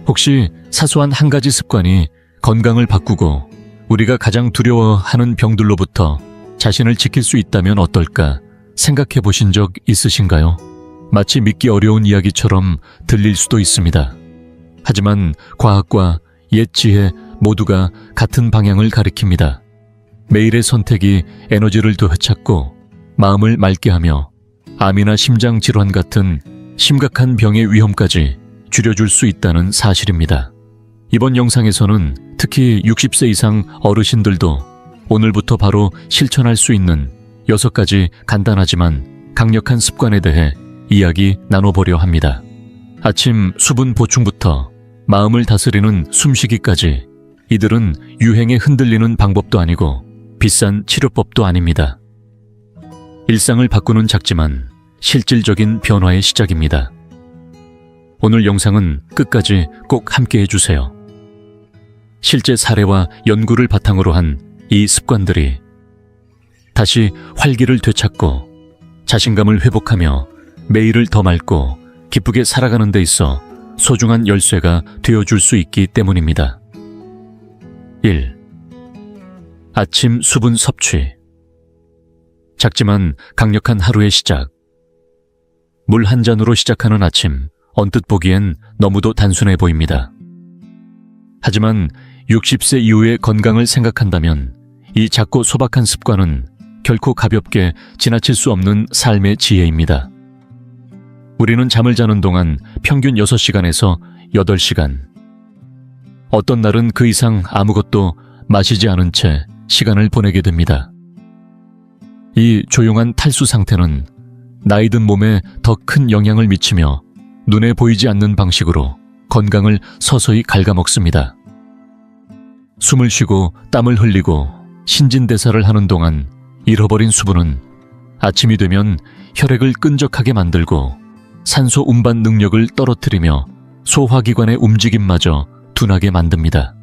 혹시 사소한 한 가지 습관이 건강을 바꾸고 우리가 가장 두려워하는 병들로부터 자신을 지킬 수 있다면 어떨까 생각해 보신 적 있으신가요? 마치 믿기 어려운 이야기처럼 들릴 수도 있습니다. 하지만 과학과 옛 지혜 모두가 같은 방향을 가리킵니다. 매일의 선택이 에너지를 되찾고 마음을 맑게 하며 암이나 심장 질환 같은 심각한 병의 위험까지 줄여줄 수 있다는 사실입니다. 이번 영상에서는 특히 60세 이상 어르신들도 오늘부터 바로 실천할 수 있는 6가지 간단하지만 강력한 습관에 대해 이야기 나눠보려 합니다. 아침 수분 보충부터 마음을 다스리는 숨쉬기까지 이들은 유행에 흔들리는 방법도 아니고 비싼 치료법도 아닙니다. 일상을 바꾸는 작지만 실질적인 변화의 시작입니다. 오늘 영상은 끝까지 꼭 함께 해주세요. 실제 사례와 연구를 바탕으로 한 이 습관들이 다시 활기를 되찾고 자신감을 회복하며 매일을 더 맑고 기쁘게 살아가는 데 있어 소중한 열쇠가 되어줄 수 있기 때문입니다. 1. 아침 수분 섭취. 작지만 강력한 하루의 시작. 물 한 잔으로 시작하는 아침, 언뜻 보기엔 너무도 단순해 보입니다. 하지만 60세 이후의 건강을 생각한다면 이 작고 소박한 습관은 결코 가볍게 지나칠 수 없는 삶의 지혜입니다. 우리는 잠을 자는 동안 평균 6시간에서 8시간, 어떤 날은 그 이상 아무것도 마시지 않은 채 시간을 보내게 됩니다. 이 조용한 탈수 상태는 나이 든 몸에 더 큰 영향을 미치며 눈에 보이지 않는 방식으로 건강을 서서히 갉아먹습니다. 숨을 쉬고 땀을 흘리고 신진대사를 하는 동안 잃어버린 수분은 아침이 되면 혈액을 끈적하게 만들고 산소 운반 능력을 떨어뜨리며 소화기관의 움직임마저 둔하게 만듭니다.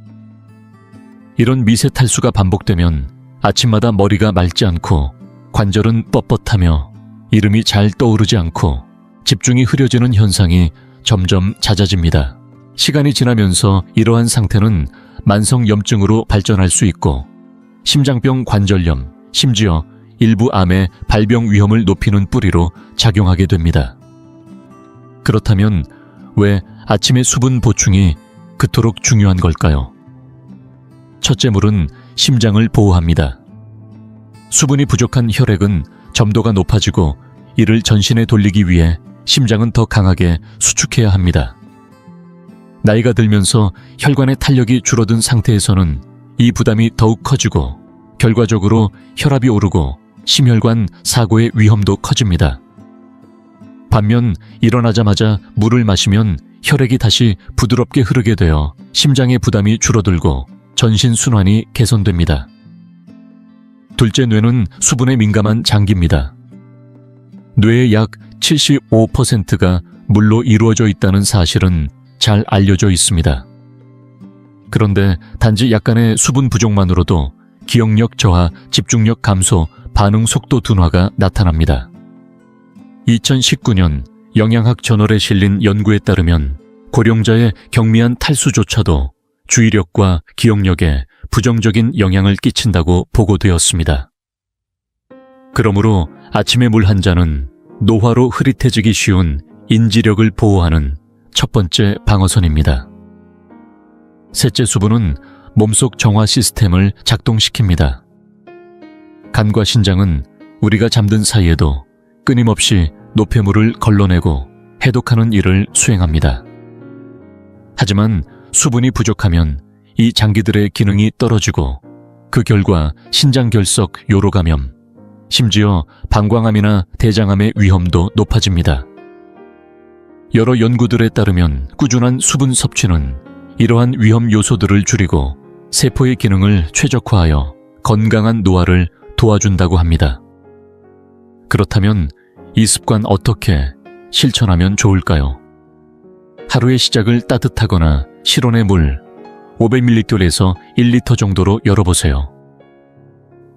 이런 미세 탈수가 반복되면 아침마다 머리가 맑지 않고 관절은 뻣뻣하며 이름이 잘 떠오르지 않고 집중이 흐려지는 현상이 점점 잦아집니다. 시간이 지나면서 이러한 상태는 만성염증으로 발전할 수 있고 심장병, 관절염, 심지어 일부 암의 발병 위험을 높이는 뿌리로 작용하게 됩니다. 그렇다면 왜 아침의 수분 보충이 그토록 중요한 걸까요? 첫째, 물은 심장을 보호합니다. 수분이 부족한 혈액은 점도가 높아지고 이를 전신에 돌리기 위해 심장은 더 강하게 수축해야 합니다. 나이가 들면서 혈관의 탄력이 줄어든 상태에서는 이 부담이 더욱 커지고 결과적으로 혈압이 오르고 심혈관 사고의 위험도 커집니다. 반면 일어나자마자 물을 마시면 혈액이 다시 부드럽게 흐르게 되어 심장의 부담이 줄어들고 전신 순환이 개선됩니다. 둘째, 뇌는 수분에 민감한 장기입니다. 뇌의 약 75%가 물로 이루어져 있다는 사실은 잘 알려져 있습니다. 그런데 단지 약간의 수분 부족만으로도 기억력 저하, 집중력 감소, 반응 속도 둔화가 나타납니다. 2019년 영양학 저널에 실린 연구에 따르면 고령자의 경미한 탈수조차도 주의력과 기억력에 부정적인 영향을 끼친다고 보고되었습니다. 그러므로 아침의 물 한 잔은 노화로 흐릿해지기 쉬운 인지력을 보호하는 첫 번째 방어선입니다. 셋째, 수분은 몸속 정화 시스템을 작동시킵니다. 간과 신장은 우리가 잠든 사이에도 끊임없이 노폐물을 걸러내고 해독하는 일을 수행합니다. 하지만 수분이 부족하면 이 장기들의 기능이 떨어지고 그 결과 신장결석, 요로감염, 심지어 방광암이나 대장암의 위험도 높아집니다. 여러 연구들에 따르면 꾸준한 수분 섭취는 이러한 위험 요소들을 줄이고 세포의 기능을 최적화하여 건강한 노화를 도와준다고 합니다. 그렇다면 이 습관 어떻게 실천하면 좋을까요? 하루의 시작을 따뜻하거나 실온의 물 500ml에서 1리터 정도로 열어보세요.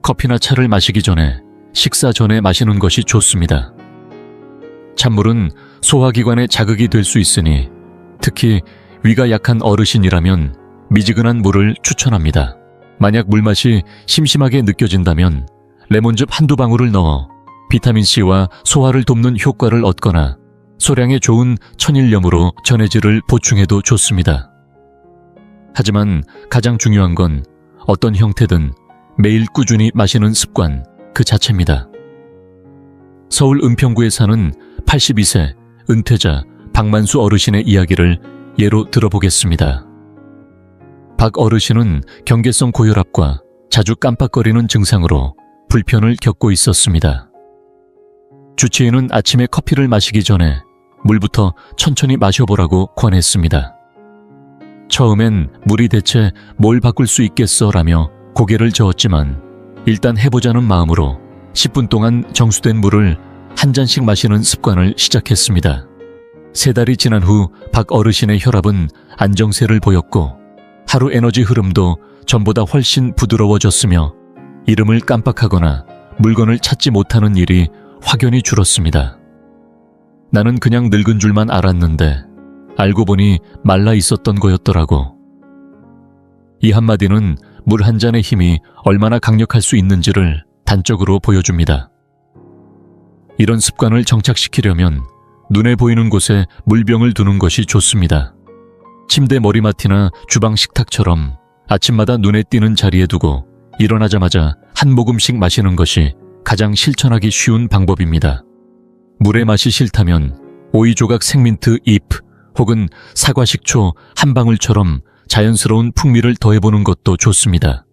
커피나 차를 마시기 전에, 식사 전에 마시는 것이 좋습니다. 찬물은 소화기관에 자극이 될 수 있으니 특히 위가 약한 어르신이라면 미지근한 물을 추천합니다. 만약 물맛이 심심하게 느껴진다면 레몬즙 한두 방울을 넣어 비타민C와 소화를 돕는 효과를 얻거나 소량의 좋은 천일염으로 전해질을 보충해도 좋습니다. 하지만 가장 중요한 건 어떤 형태든 매일 꾸준히 마시는 습관 그 자체입니다. 서울 은평구에 사는 82세 은퇴자 박만수 어르신의 이야기를 예로 들어보겠습니다. 박 어르신은 경계성 고혈압과 자주 깜빡거리는 증상으로 불편을 겪고 있었습니다. 주치의는 아침에 커피를 마시기 전에 물부터 천천히 마셔보라고 권했습니다. 처음엔 물이 대체 뭘 바꿀 수 있겠어라며 고개를 저었지만 일단 해보자는 마음으로 10분 동안 정수된 물을 한 잔씩 마시는 습관을 시작했습니다. 3달이 지난 후 박 어르신의 혈압은 안정세를 보였고 하루 에너지 흐름도 전보다 훨씬 부드러워졌으며 이름을 깜빡하거나 물건을 찾지 못하는 일이 확연히 줄었습니다. 나는 그냥 늙은 줄만 알았는데 알고 보니 말라 있었던 거였더라고. 이 한마디는 물 한 잔의 힘이 얼마나 강력할 수 있는지를 단적으로 보여줍니다. 이런 습관을 정착시키려면 눈에 보이는 곳에 물병을 두는 것이 좋습니다. 침대 머리맡이나 주방 식탁처럼 아침마다 눈에 띄는 자리에 두고 일어나자마자 한 모금씩 마시는 것이 가장 실천하기 쉬운 방법입니다. 물의 맛이 싫다면 오이조각 생민트 잎 혹은 사과 식초 한 방울처럼 자연스러운 풍미를 더해보는 것도 좋습니다.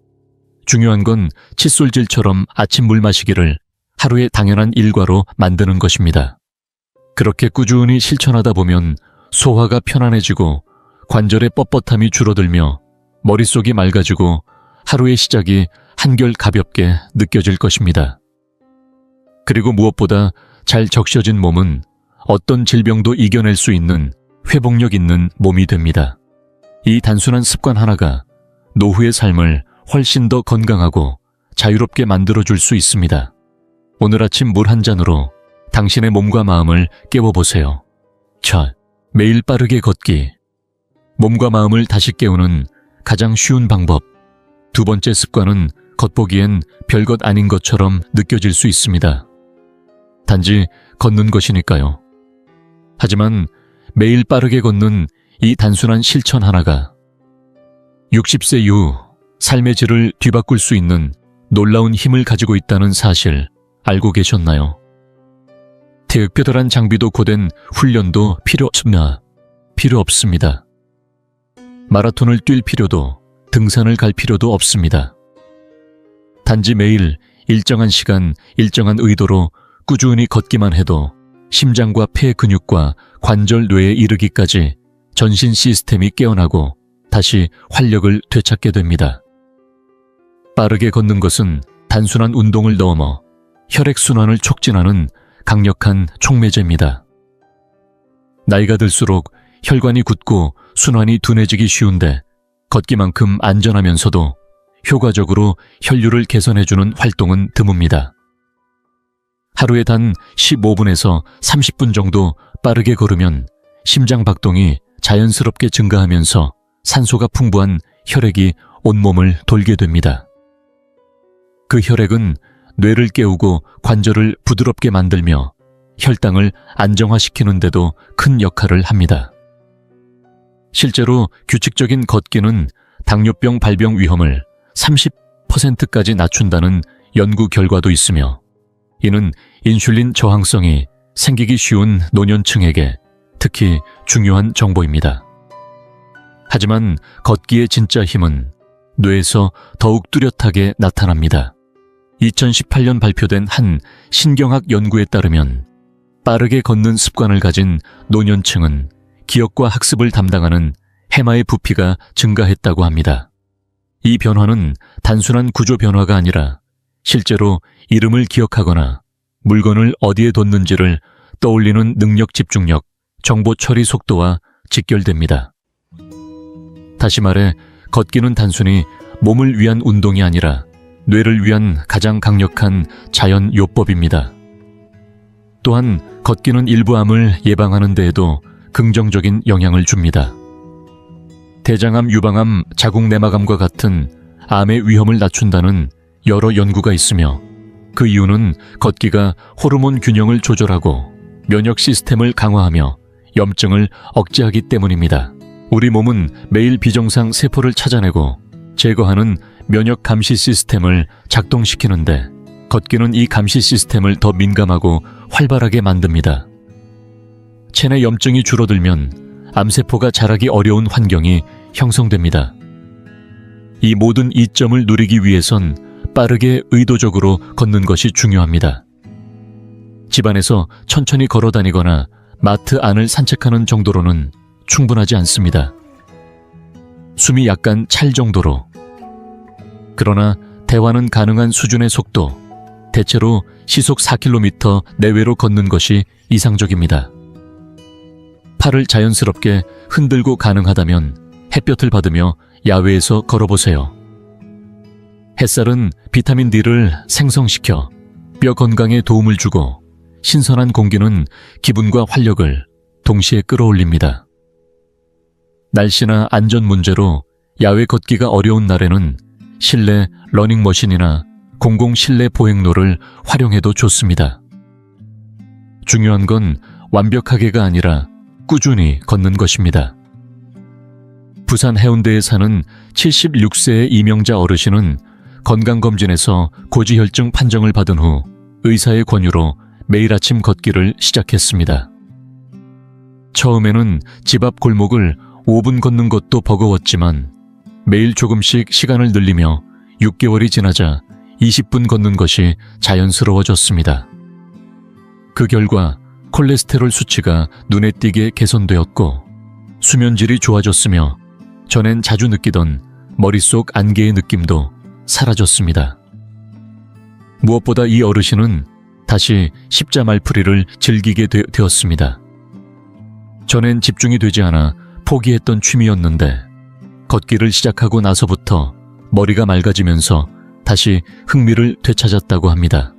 중요한 건 칫솔질처럼 아침 물 마시기를 하루의 당연한 일과로 만드는 것입니다. 그렇게 꾸준히 실천하다 보면 소화가 편안해지고 관절의 뻣뻣함이 줄어들며 머릿속이 맑아지고 하루의 시작이 한결 가볍게 느껴질 것입니다. 그리고 무엇보다 잘 적셔진 몸은 어떤 질병도 이겨낼 수 있는 회복력 있는 몸이 됩니다. 이 단순한 습관 하나가 노후의 삶을 훨씬 더 건강하고 자유롭게 만들어줄 수 있습니다. 오늘 아침 물 한 잔으로 당신의 몸과 마음을 깨워보세요. 자, 매일 빠르게 걷기. 몸과 마음을 다시 깨우는 가장 쉬운 방법. 두 번째 습관은 겉보기엔 별것 아닌 것처럼 느껴질 수 있습니다. 단지 걷는 것이니까요. 하지만 매일 빠르게 걷는 이 단순한 실천 하나가 60세 이후 삶의 질을 뒤바꿀 수 있는 놀라운 힘을 가지고 있다는 사실 알고 계셨나요? 특별한 장비도 고된 훈련도 필요 없습니다. 마라톤을 뛸 필요도 등산을 갈 필요도 없습니다. 단지 매일 일정한 시간, 일정한 의도로 꾸준히 걷기만 해도 심장과 폐 근육과 관절 뇌에 이르기까지 전신 시스템이 깨어나고 다시 활력을 되찾게 됩니다. 빠르게 걷는 것은 단순한 운동을 넘어 혈액순환을 촉진하는 강력한 촉매제입니다. 나이가 들수록 혈관이 굳고 순환이 둔해지기 쉬운데 걷기만큼 안전하면서도 효과적으로 혈류를 개선해주는 활동은 드뭅니다. 하루에 단 15분에서 30분 정도 빠르게 걸으면 심장 박동이 자연스럽게 증가하면서 산소가 풍부한 혈액이 온몸을 돌게 됩니다. 그 혈액은 뇌를 깨우고 관절을 부드럽게 만들며 혈당을 안정화시키는 데도 큰 역할을 합니다. 실제로 규칙적인 걷기는 당뇨병 발병 위험을 30%까지 낮춘다는 연구 결과도 있으며 이는 인슐린 저항성이 생기기 쉬운 노년층에게 특히 중요한 정보입니다. 하지만 걷기의 진짜 힘은 뇌에서 더욱 뚜렷하게 나타납니다. 2018년 발표된 한 신경학 연구에 따르면 빠르게 걷는 습관을 가진 노년층은 기억과 학습을 담당하는 해마의 부피가 증가했다고 합니다. 이 변화는 단순한 구조 변화가 아니라 실제로 이름을 기억하거나 물건을 어디에 뒀는지를 떠올리는 능력 집중력, 정보 처리 속도와 직결됩니다. 다시 말해 걷기는 단순히 몸을 위한 운동이 아니라 뇌를 위한 가장 강력한 자연 요법입니다. 또한 걷기는 일부 암을 예방하는 데에도 긍정적인 영향을 줍니다. 대장암, 유방암, 자궁 내막암과 같은 암의 위험을 낮춘다는 여러 연구가 있으며 그 이유는 걷기가 호르몬 균형을 조절하고 면역 시스템을 강화하며 염증을 억제하기 때문입니다. 우리 몸은 매일 비정상 세포를 찾아내고 제거하는 면역 감시 시스템을 작동시키는데 걷기는 이 감시 시스템을 더 민감하고 활발하게 만듭니다. 체내 염증이 줄어들면 암세포가 자라기 어려운 환경이 형성됩니다. 이 모든 이점을 누리기 위해선 빠르게 의도적으로 걷는 것이 중요합니다. 집안에서 천천히 걸어 다니거나 마트 안을 산책하는 정도로는 충분하지 않습니다. 숨이 약간 찰 정도로. 그러나 대화는 가능한 수준의 속도, 대체로 시속 4km 내외로 걷는 것이 이상적입니다. 팔을 자연스럽게 흔들고 가능하다면 햇볕을 받으며 야외에서 걸어보세요. 햇살은 비타민 D를 생성시켜 뼈 건강에 도움을 주고 신선한 공기는 기분과 활력을 동시에 끌어올립니다. 날씨나 안전 문제로 야외 걷기가 어려운 날에는 실내 러닝머신이나 공공 실내 보행로를 활용해도 좋습니다. 중요한 건 완벽하게가 아니라 꾸준히 걷는 것입니다. 부산 해운대에 사는 76세의 이명자 어르신은 건강검진에서 고지혈증 판정을 받은 후 의사의 권유로 매일 아침 걷기를 시작했습니다. 처음에는 집 앞 골목을 5분 걷는 것도 버거웠지만 매일 조금씩 시간을 늘리며 6개월이 지나자 20분 걷는 것이 자연스러워졌습니다. 그 결과 콜레스테롤 수치가 눈에 띄게 개선되었고 수면질이 좋아졌으며 전엔 자주 느끼던 머릿속 안개의 느낌도 사라졌습니다. 무엇보다 이 어르신은 다시 십자말풀이를 즐기게 되었습니다. 전엔 집중이 되지 않아 포기했던 취미였는데 걷기를 시작하고 나서부터 머리가 맑아지면서 다시 흥미를 되찾았다고 합니다.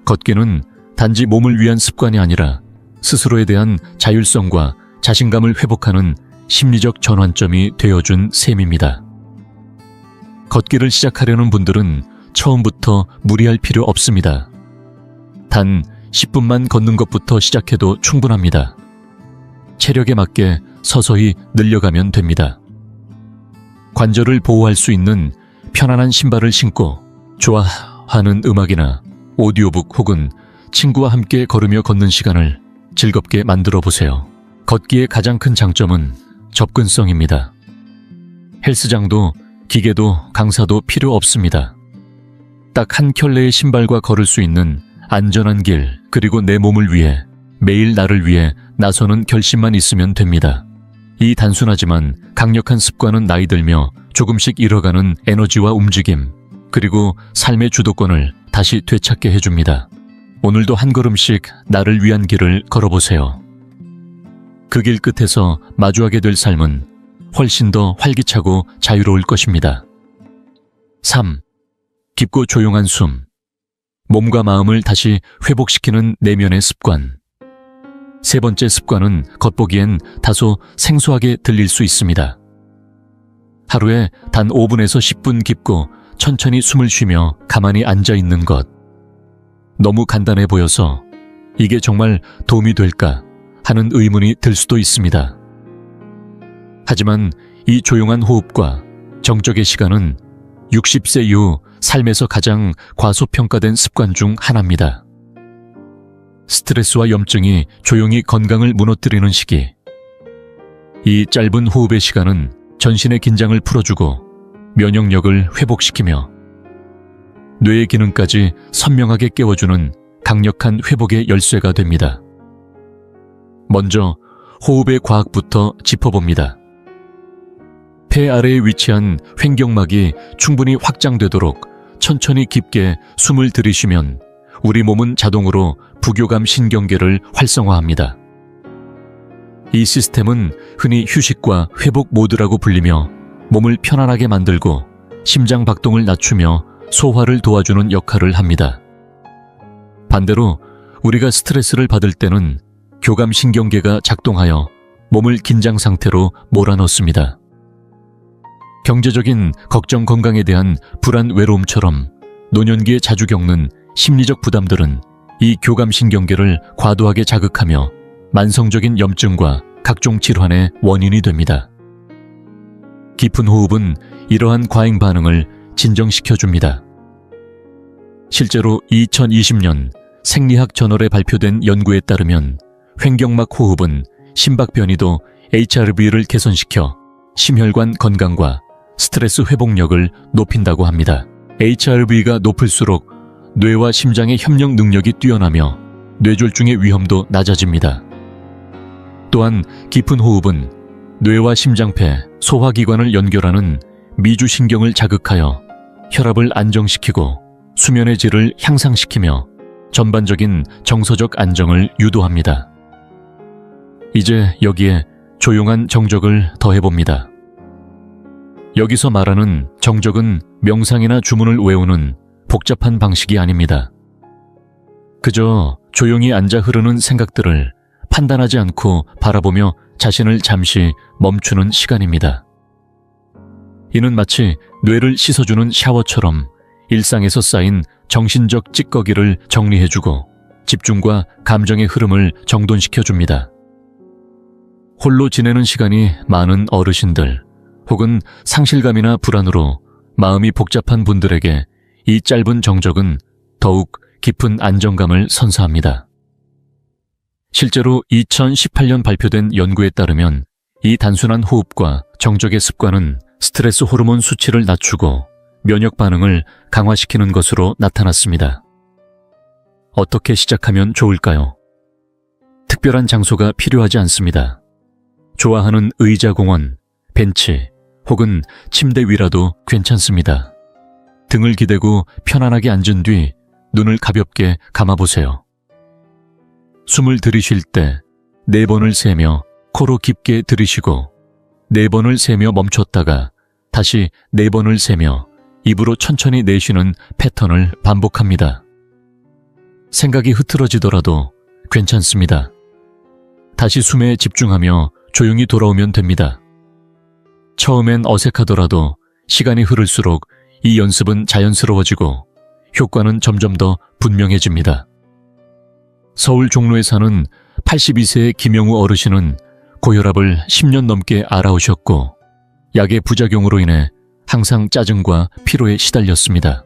걷기는 단지 몸을 위한 습관이 아니라 스스로에 대한 자율성과 자신감을 회복하는 심리적 전환점이 되어준 셈입니다. 걷기를 시작하려는 분들은 처음부터 무리할 필요 없습니다. 단 10분만 걷는 것부터 시작해도 충분합니다. 체력에 맞게 서서히 늘려가면 됩니다. 관절을 보호할 수 있는 편안한 신발을 신고 좋아하는 음악이나 오디오북 혹은 친구와 함께 걸으며 걷는 시간을 즐겁게 만들어 보세요. 걷기의 가장 큰 장점은 접근성입니다. 헬스장도 기계도 강사도 필요 없습니다. 딱 한 켤레의 신발과 걸을 수 있는 안전한 길, 그리고 내 몸을 위해 매일 나를 위해 나서는 결심만 있으면 됩니다. 이 단순하지만 강력한 습관은 나이 들며 조금씩 잃어가는 에너지와 움직임, 그리고 삶의 주도권을 다시 되찾게 해줍니다. 오늘도 한 걸음씩 나를 위한 길을 걸어보세요. 그 길 끝에서 마주하게 될 삶은 훨씬 더 활기차고 자유로울 것입니다. 3. 깊고 조용한 숨. 몸과 마음을 다시 회복시키는 내면의 습관. 세 번째 습관은 겉보기엔 다소 생소하게 들릴 수 있습니다. 하루에 단 5분에서 10분 깊고 천천히 숨을 쉬며 가만히 앉아 있는 것. 너무 간단해 보여서 이게 정말 도움이 될까 하는 의문이 들 수도 있습니다. 하지만 이 조용한 호흡과 정적의 시간은 60세 이후 삶에서 가장 과소평가된 습관 중 하나입니다. 스트레스와 염증이 조용히 건강을 무너뜨리는 시기. 이 짧은 호흡의 시간은 전신의 긴장을 풀어주고 면역력을 회복시키며 뇌의 기능까지 선명하게 깨워주는 강력한 회복의 열쇠가 됩니다. 먼저 호흡의 과학부터 짚어봅니다. 폐 아래에 위치한 횡격막이 충분히 확장되도록 천천히 깊게 숨을 들이쉬면 우리 몸은 자동으로 부교감 신경계를 활성화합니다. 이 시스템은 흔히 휴식과 회복 모드라고 불리며 몸을 편안하게 만들고 심장 박동을 낮추며 소화를 도와주는 역할을 합니다. 반대로 우리가 스트레스를 받을 때는 교감 신경계가 작동하여 몸을 긴장 상태로 몰아넣습니다. 경제적인 걱정, 건강에 대한 불안, 외로움처럼 노년기에 자주 겪는 심리적 부담들은 이 교감신경계를 과도하게 자극하며 만성적인 염증과 각종 질환의 원인이 됩니다. 깊은 호흡은 이러한 과잉 반응을 진정시켜줍니다. 실제로 2020년 생리학 저널에 발표된 연구에 따르면 횡격막 호흡은 심박 변이도 HRV를 개선시켜 심혈관 건강과 스트레스 회복력을 높인다고 합니다. HRV가 높을수록 뇌와 심장의 협력 능력이 뛰어나며 뇌졸중의 위험도 낮아집니다. 또한 깊은 호흡은 뇌와 심장폐, 소화기관을 연결하는 미주신경을 자극하여 혈압을 안정시키고 수면의 질을 향상시키며 전반적인 정서적 안정을 유도합니다. 이제 여기에 조용한 정적을 더해봅니다. 여기서 말하는 정적은 명상이나 주문을 외우는 복잡한 방식이 아닙니다. 그저 조용히 앉아 흐르는 생각들을 판단하지 않고 바라보며 자신을 잠시 멈추는 시간입니다. 이는 마치 뇌를 씻어주는 샤워처럼 일상에서 쌓인 정신적 찌꺼기를 정리해주고 집중과 감정의 흐름을 정돈시켜줍니다. 홀로 지내는 시간이 많은 어르신들 혹은 상실감이나 불안으로 마음이 복잡한 분들에게 이 짧은 정적은 더욱 깊은 안정감을 선사합니다. 실제로 2018년 발표된 연구에 따르면 이 단순한 호흡과 정적의 습관은 스트레스 호르몬 수치를 낮추고 면역 반응을 강화시키는 것으로 나타났습니다. 어떻게 시작하면 좋을까요? 특별한 장소가 필요하지 않습니다. 좋아하는 의자, 공원, 벤치 혹은 침대 위라도 괜찮습니다. 등을 기대고 편안하게 앉은 뒤 눈을 가볍게 감아보세요. 숨을 들이쉴 때 4번을 세며 코로 깊게 들이쉬고 4번을 세며 멈췄다가 다시 4번을 세며 입으로 천천히 내쉬는 패턴을 반복합니다. 생각이 흐트러지더라도 괜찮습니다. 다시 숨에 집중하며 조용히 돌아오면 됩니다. 처음엔 어색하더라도 시간이 흐를수록 이 연습은 자연스러워지고 효과는 점점 더 분명해집니다. 서울 종로에 사는 82세의 김영우 어르신은 고혈압을 10년 넘게 앓아오셨고 약의 부작용으로 인해 항상 짜증과 피로에 시달렸습니다.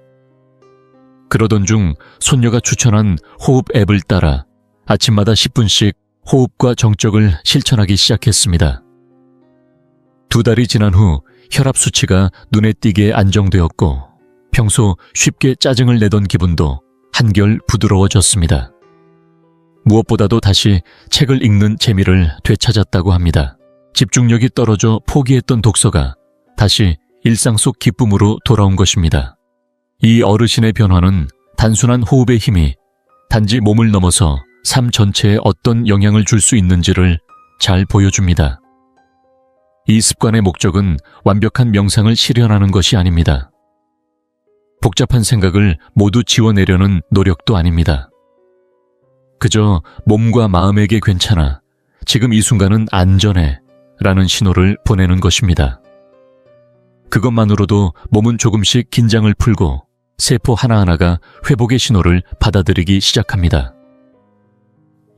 그러던 중 손녀가 추천한 호흡 앱을 따라 아침마다 10분씩 호흡과 정적을 실천하기 시작했습니다. 2달이 지난 후 혈압 수치가 눈에 띄게 안정되었고 평소 쉽게 짜증을 내던 기분도 한결 부드러워졌습니다. 무엇보다도 다시 책을 읽는 재미를 되찾았다고 합니다. 집중력이 떨어져 포기했던 독서가 다시 일상 속 기쁨으로 돌아온 것입니다. 이 어르신의 변화는 단순한 호흡의 힘이 단지 몸을 넘어서 삶 전체에 어떤 영향을 줄 수 있는지를 잘 보여줍니다. 이 습관의 목적은 완벽한 명상을 실현하는 것이 아닙니다. 복잡한 생각을 모두 지워내려는 노력도 아닙니다. 그저 몸과 마음에게 괜찮아, 지금 이 순간은 안전해 라는 신호를 보내는 것입니다. 그것만으로도 몸은 조금씩 긴장을 풀고 세포 하나하나가 회복의 신호를 받아들이기 시작합니다.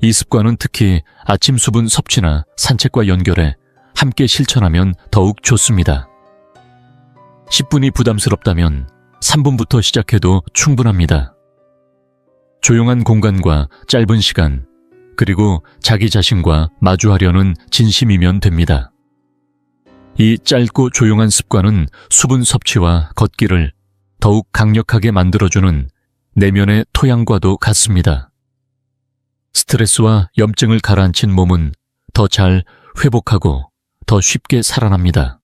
이 습관은 특히 아침 수분 섭취나 산책과 연결해 함께 실천하면 더욱 좋습니다. 10분이 부담스럽다면 3분부터 시작해도 충분합니다. 조용한 공간과 짧은 시간, 그리고 자기 자신과 마주하려는 진심이면 됩니다. 이 짧고 조용한 습관은 수분 섭취와 걷기를 더욱 강력하게 만들어주는 내면의 토양과도 같습니다. 스트레스와 염증을 가라앉힌 몸은 더 잘 회복하고 더 쉽게 살아납니다.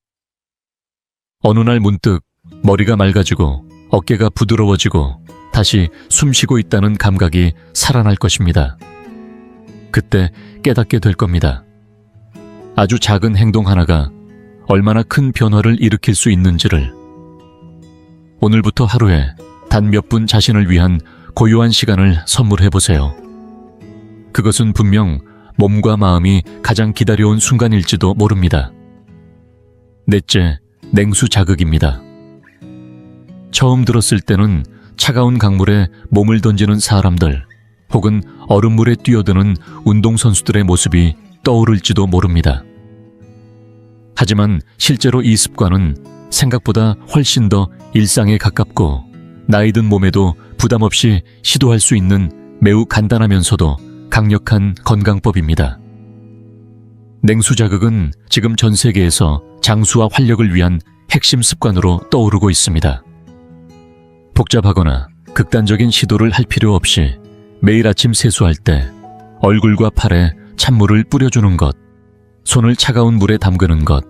어느 날 문득 머리가 맑아지고 어깨가 부드러워지고 다시 숨쉬고 있다는 감각이 살아날 것입니다. 그때 깨닫게 될 겁니다. 아주 작은 행동 하나가 얼마나 큰 변화를 일으킬 수 있는지를. 오늘부터 하루에 단 몇 분 자신을 위한 고요한 시간을 선물해 보세요. 그것은 분명 몸과 마음이 가장 기다려온 순간일지도 모릅니다. 넷째, 냉수 자극입니다. 처음 들었을 때는 차가운 강물에 몸을 던지는 사람들 혹은 얼음물에 뛰어드는 운동선수들의 모습이 떠오를지도 모릅니다. 하지만 실제로 이 습관은 생각보다 훨씬 더 일상에 가깝고 나이 든 몸에도 부담 없이 시도할 수 있는 매우 간단하면서도 강력한 건강법입니다. 냉수 자극은 지금 전 세계에서 장수와 활력을 위한 핵심 습관으로 떠오르고 있습니다. 복잡하거나 극단적인 시도를 할 필요 없이 매일 아침 세수할 때 얼굴과 팔에 찬물을 뿌려주는 것, 손을 차가운 물에 담그는 것,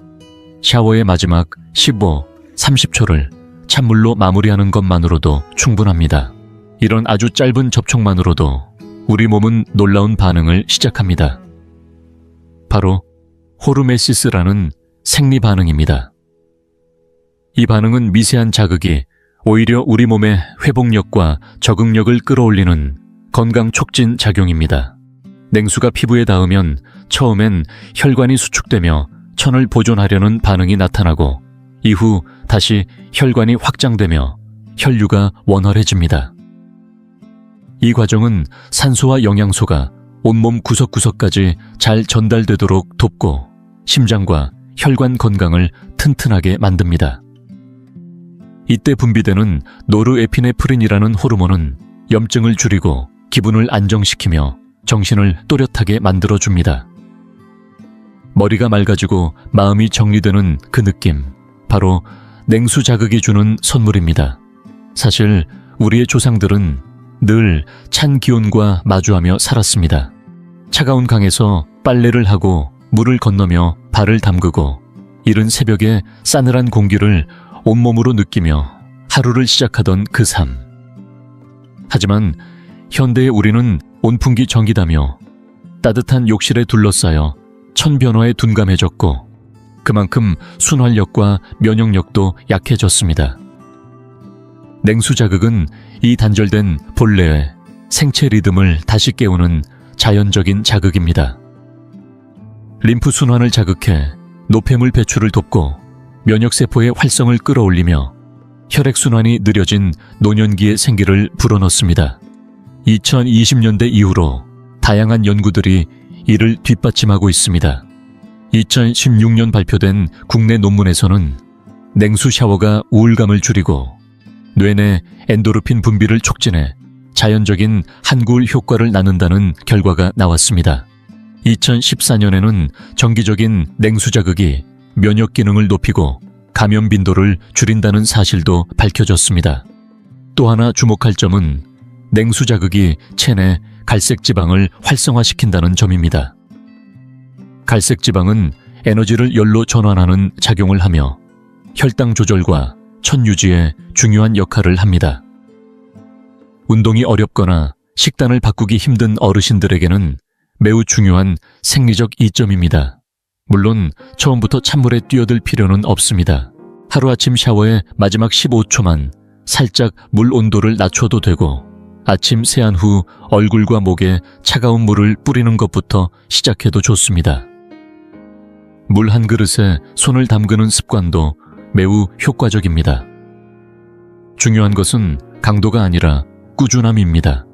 샤워의 마지막 15, 30초를 찬물로 마무리하는 것만으로도 충분합니다. 이런 아주 짧은 접촉만으로도 우리 몸은 놀라운 반응을 시작합니다. 바로 호르메시스라는 생리 반응입니다. 이 반응은 미세한 자극이 오히려 우리 몸의 회복력과 적응력을 끌어올리는 건강 촉진 작용입니다. 냉수가 피부에 닿으면 처음엔 혈관이 수축되며 천을 보존하려는 반응이 나타나고 이후 다시 혈관이 확장되며 혈류가 원활해집니다. 이 과정은 산소와 영양소가 온몸 구석구석까지 잘 전달되도록 돕고 심장과 혈관 건강을 튼튼하게 만듭니다. 이때 분비되는 노르에피네프린이라는 호르몬은 염증을 줄이고 기분을 안정시키며 정신을 또렷하게 만들어줍니다. 머리가 맑아지고 마음이 정리되는 그 느낌, 바로 냉수 자극이 주는 선물입니다. 사실 우리의 조상들은 늘 찬 기온과 마주하며 살았습니다. 차가운 강에서 빨래를 하고 물을 건너며 발을 담그고 이른 새벽에 싸늘한 공기를 온몸으로 느끼며 하루를 시작하던 그 삶. 하지만 현대의 우리는 온풍기 전기다며 따뜻한 욕실에 둘러싸여 천변화에 둔감해졌고 그만큼 순활력과 면역력도 약해졌습니다. 냉수 자극은 이 단절된 본래의 생체 리듬을 다시 깨우는 자연적인 자극입니다. 림프 순환을 자극해 노폐물 배출을 돕고 면역세포의 활성을 끌어올리며 혈액순환이 느려진 노년기의 생기를 불어넣습니다. 2020년대 이후로 다양한 연구들이 이를 뒷받침하고 있습니다. 2016년 발표된 국내 논문에서는 냉수 샤워가 우울감을 줄이고 뇌내 엔도르핀 분비를 촉진해 자연적인 한구울 효과를 낳는다는 결과가 나왔습니다. 2014년에는 정기적인 냉수 자극이 면역 기능을 높이고 감염 빈도를 줄인다는 사실도 밝혀졌습니다. 또 하나 주목할 점은 냉수 자극이 체내 갈색 지방을 활성화시킨다는 점입니다. 갈색 지방은 에너지를 열로 전환하는 작용을 하며 혈당 조절과 천 유지에 중요한 역할을 합니다. 운동이 어렵거나 식단을 바꾸기 힘든 어르신들에게는 매우 중요한 생리적 이점입니다. 물론 처음부터 찬물에 뛰어들 필요는 없습니다. 하루아침 샤워의 마지막 15초만 살짝 물 온도를 낮춰도 되고 아침 세안 후 얼굴과 목에 차가운 물을 뿌리는 것부터 시작해도 좋습니다. 물 한 그릇에 손을 담그는 습관도 매우 효과적입니다. 중요한 것은 강도가 아니라 꾸준함입니다.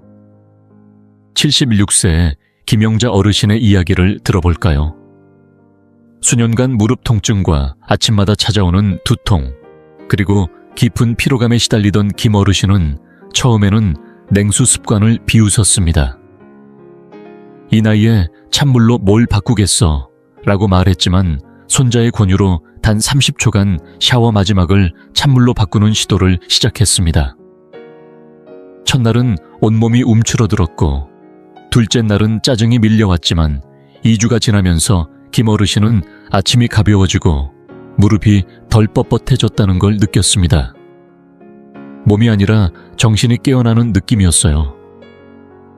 76세의 김영자 어르신의 이야기를 들어볼까요? 수년간 무릎 통증과 아침마다 찾아오는 두통, 그리고 깊은 피로감에 시달리던 김 어르신은 처음에는 냉수 습관을 비웃었습니다. 이 나이에 찬물로 뭘 바꾸겠어 라고 말했지만 손자의 권유로 단 30초간 샤워 마지막을 찬물로 바꾸는 시도를 시작했습니다. 첫날은 온몸이 움츠러들었고 둘째 날은 짜증이 밀려왔지만 2주가 지나면서 김 어르신은 아침이 가벼워지고 무릎이 덜 뻣뻣해졌다는 걸 느꼈습니다. 몸이 아니라 정신이 깨어나는 느낌이었어요.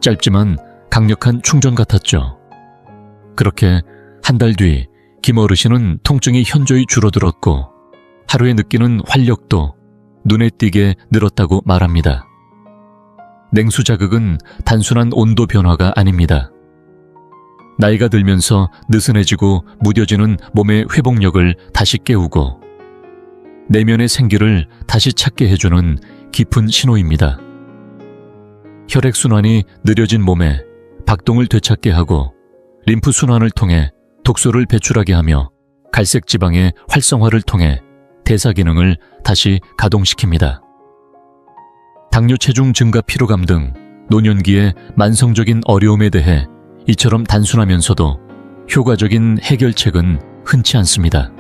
짧지만 강력한 충전 같았죠. 그렇게 한 달 뒤 김 어르신은 통증이 현저히 줄어들었고 하루에 느끼는 활력도 눈에 띄게 늘었다고 말합니다. 냉수 자극은 단순한 온도 변화가 아닙니다. 나이가 들면서 느슨해지고 무뎌지는 몸의 회복력을 다시 깨우고 내면의 생기를 다시 찾게 해주는 깊은 신호입니다. 혈액순환이 느려진 몸에 박동을 되찾게 하고 림프 순환을 통해 독소를 배출하게 하며 갈색 지방의 활성화를 통해 대사 기능을 다시 가동시킵니다. 당뇨 체중 증가 피로감 등 노년기의 만성적인 어려움에 대해 이처럼 단순하면서도 효과적인 해결책은 흔치 않습니다.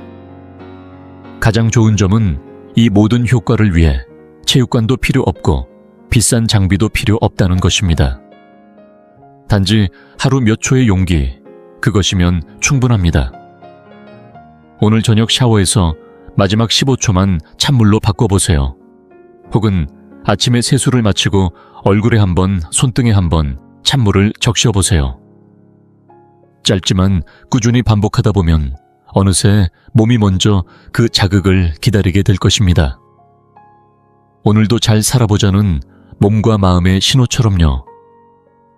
가장 좋은 점은 이 모든 효과를 위해 체육관도 필요 없고 비싼 장비도 필요 없다는 것입니다. 단지 하루 몇 초의 용기, 그것이면 충분합니다. 오늘 저녁 샤워에서 마지막 15초만 찬물로 바꿔보세요. 혹은 아침에 세수를 마치고 얼굴에 한 번, 손등에 한 번 찬물을 적셔보세요. 짧지만 꾸준히 반복하다 보면 어느새 몸이 먼저 그 자극을 기다리게 될 것입니다. 오늘도 잘 살아보자는 몸과 마음의 신호처럼요.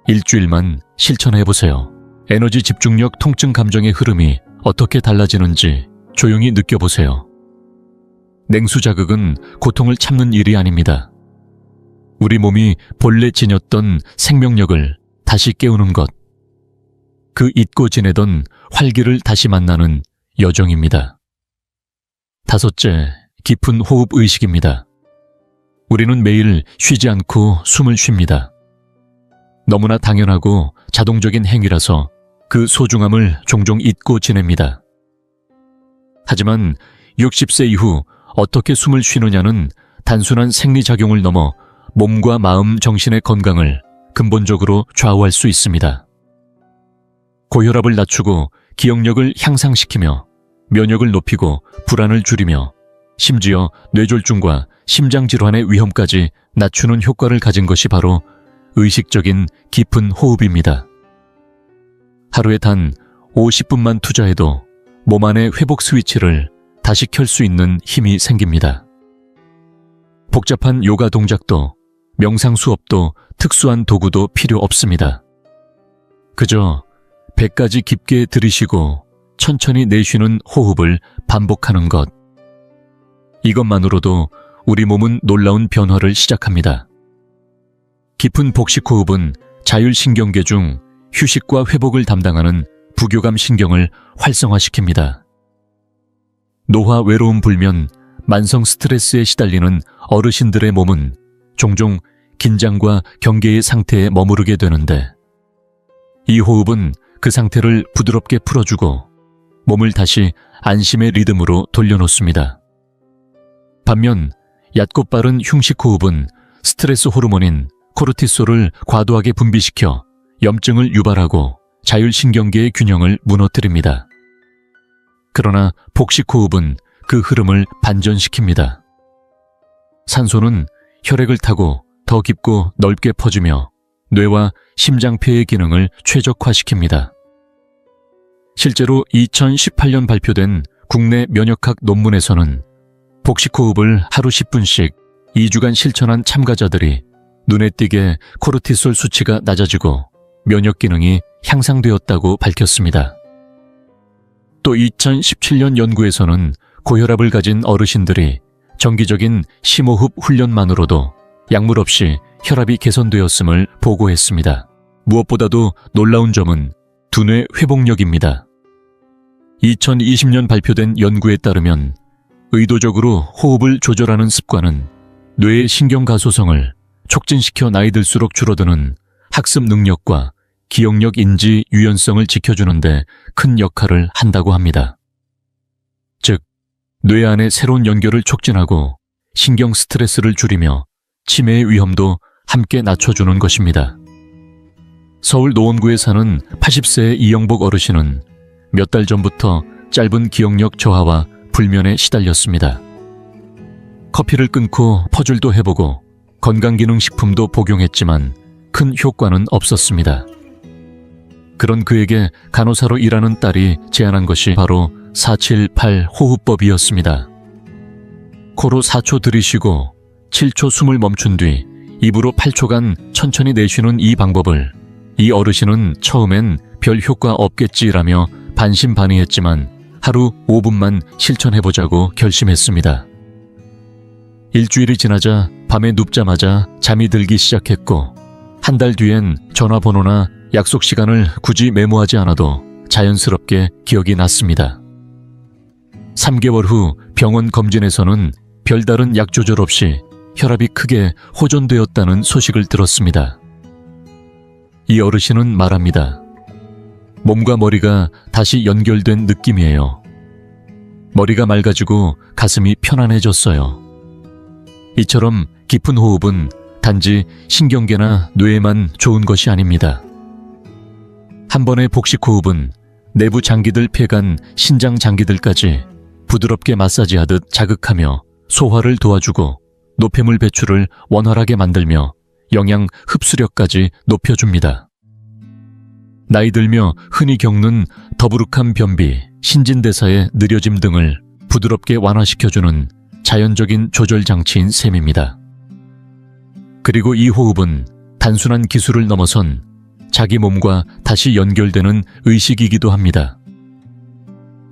일주일만 실천해보세요. 에너지, 집중력, 통증 감정의 흐름이 어떻게 달라지는지 조용히 느껴보세요. 냉수 자극은 고통을 참는 일이 아닙니다. 우리 몸이 본래 지녔던 생명력을 다시 깨우는 것, 그 잊고 지내던 활기를 다시 만나는 여정입니다. 다섯째, 깊은 호흡 의식입니다. 우리는 매일 쉬지 않고 숨을 쉽니다. 너무나 당연하고 자동적인 행위라서 그 소중함을 종종 잊고 지냅니다. 하지만 60세 이후 어떻게 숨을 쉬느냐는 단순한 생리작용을 넘어 몸과 마음, 정신의 건강을 근본적으로 좌우할 수 있습니다. 고혈압을 낮추고 기억력을 향상시키며 면역을 높이고 불안을 줄이며 심지어 뇌졸중과 심장질환의 위험까지 낮추는 효과를 가진 것이 바로 의식적인 깊은 호흡입니다. 하루에 단 50분만 투자해도 몸 안의 회복 스위치를 다시 켤 수 있는 힘이 생깁니다. 복잡한 요가 동작도 명상 수업도 특수한 도구도 필요 없습니다. 그저 배까지 깊게 들이쉬고 천천히 내쉬는 호흡을 반복하는 것. 이것만으로도 우리 몸은 놀라운 변화를 시작합니다. 깊은 복식 호흡은 자율신경계 중 휴식과 회복을 담당하는 부교감 신경을 활성화시킵니다. 노화, 외로움 불면, 만성 스트레스에 시달리는 어르신들의 몸은 종종 긴장과 경계의 상태에 머무르게 되는데 이 호흡은 그 상태를 부드럽게 풀어주고 몸을 다시 안심의 리듬으로 돌려놓습니다. 반면 얕고 빠른 흉식 호흡은 스트레스 호르몬인 코르티솔을 과도하게 분비시켜 염증을 유발하고 자율신경계의 균형을 무너뜨립니다. 그러나 복식 호흡은 그 흐름을 반전시킵니다. 산소는 혈액을 타고 더 깊고 넓게 퍼지며 뇌와 심장폐의 기능을 최적화시킵니다. 실제로 2018년 발표된 국내 면역학 논문에서는 복식호흡을 하루 10분씩 2주간 실천한 참가자들이 눈에 띄게 코르티솔 수치가 낮아지고 면역 기능이 향상되었다고 밝혔습니다. 또 2017년 연구에서는 고혈압을 가진 어르신들이 정기적인 심호흡 훈련만으로도 약물 없이 혈압이 개선되었음을 보고했습니다. 무엇보다도 놀라운 점은 두뇌 회복력입니다. 2020년 발표된 연구에 따르면 의도적으로 호흡을 조절하는 습관은 뇌의 신경가소성을 촉진시켜 나이 들수록 줄어드는 학습 능력과 기억력, 인지, 유연성을 지켜주는 데 큰 역할을 한다고 합니다. 즉, 뇌 안의 새로운 연결을 촉진하고 신경 스트레스를 줄이며 치매의 위험도 함께 낮춰주는 것입니다. 서울 노원구에 사는 80세의 이영복 어르신은 몇 달 전부터 짧은 기억력 저하와 불면에 시달렸습니다. 커피를 끊고 퍼즐도 해보고 건강기능식품도 복용했지만 큰 효과는 없었습니다. 그런 그에게 간호사로 일하는 딸이 제안한 것이 바로 478 호흡법이었습니다. 코로 4초 들이쉬고 7초 숨을 멈춘 뒤 입으로 8초간 천천히 내쉬는 이 방법을 이 어르신은 처음엔 별 효과 없겠지라며 반신반의했지만 하루 5분만 실천해보자고 결심했습니다. 일주일이 지나자 밤에 눕자마자 잠이 들기 시작했고, 한 달 뒤엔 전화번호나 약속 시간을 굳이 메모하지 않아도 자연스럽게 기억이 났습니다. 3개월 후 병원 검진에서는 별다른 약 조절 없이 혈압이 크게 호전되었다는 소식을 들었습니다. 이 어르신은 말합니다. 몸과 머리가 다시 연결된 느낌이에요. 머리가 맑아지고 가슴이 편안해졌어요. 이처럼 깊은 호흡은 단지 신경계나 뇌에만 좋은 것이 아닙니다. 한 번의 복식 호흡은 내부 장기들 폐간, 신장 장기들까지 부드럽게 마사지하듯 자극하며 소화를 도와주고 노폐물 배출을 원활하게 만들며 영양 흡수력까지 높여줍니다. 나이 들며 흔히 겪는 더부룩한 변비, 신진대사의 느려짐 등을 부드럽게 완화시켜주는 자연적인 조절 장치인 셈입니다. 그리고 이 호흡은 단순한 기술을 넘어선 자기 몸과 다시 연결되는 의식이기도 합니다.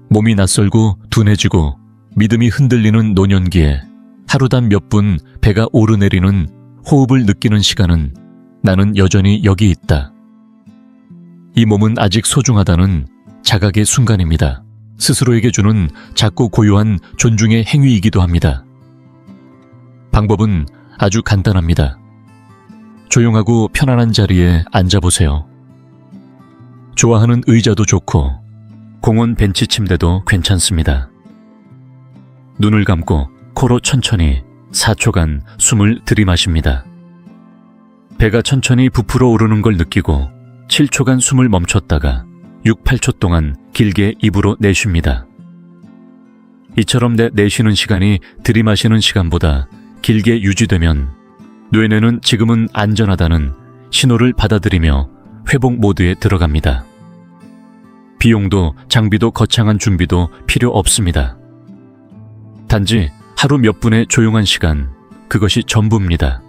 몸이 낯설고 둔해지고 믿음이 흔들리는 노년기에 하루단 몇 분 배가 오르내리는 호흡을 느끼는 시간은 나는 여전히 여기 있다. 이 몸은 아직 소중하다는 자각의 순간입니다. 스스로에게 주는 작고 고요한 존중의 행위이기도 합니다. 방법은 아주 간단합니다. 조용하고 편안한 자리에 앉아보세요. 좋아하는 의자도 좋고 공원 벤치 침대도 괜찮습니다. 눈을 감고 코로 천천히 4초간 숨을 들이마십니다. 배가 천천히 부풀어 오르는 걸 느끼고 7초간 숨을 멈췄다가 6, 8초 동안 길게 입으로 내쉽니다. 이처럼 내쉬는 시간이 들이마시는 시간보다 길게 유지되면 뇌뇌는 지금은 안전하다는 신호를 받아들이며 회복 모드에 들어갑니다. 비용도 장비도 거창한 준비도 필요 없습니다. 단지 하루 몇 분의 조용한 시간, 그것이 전부입니다.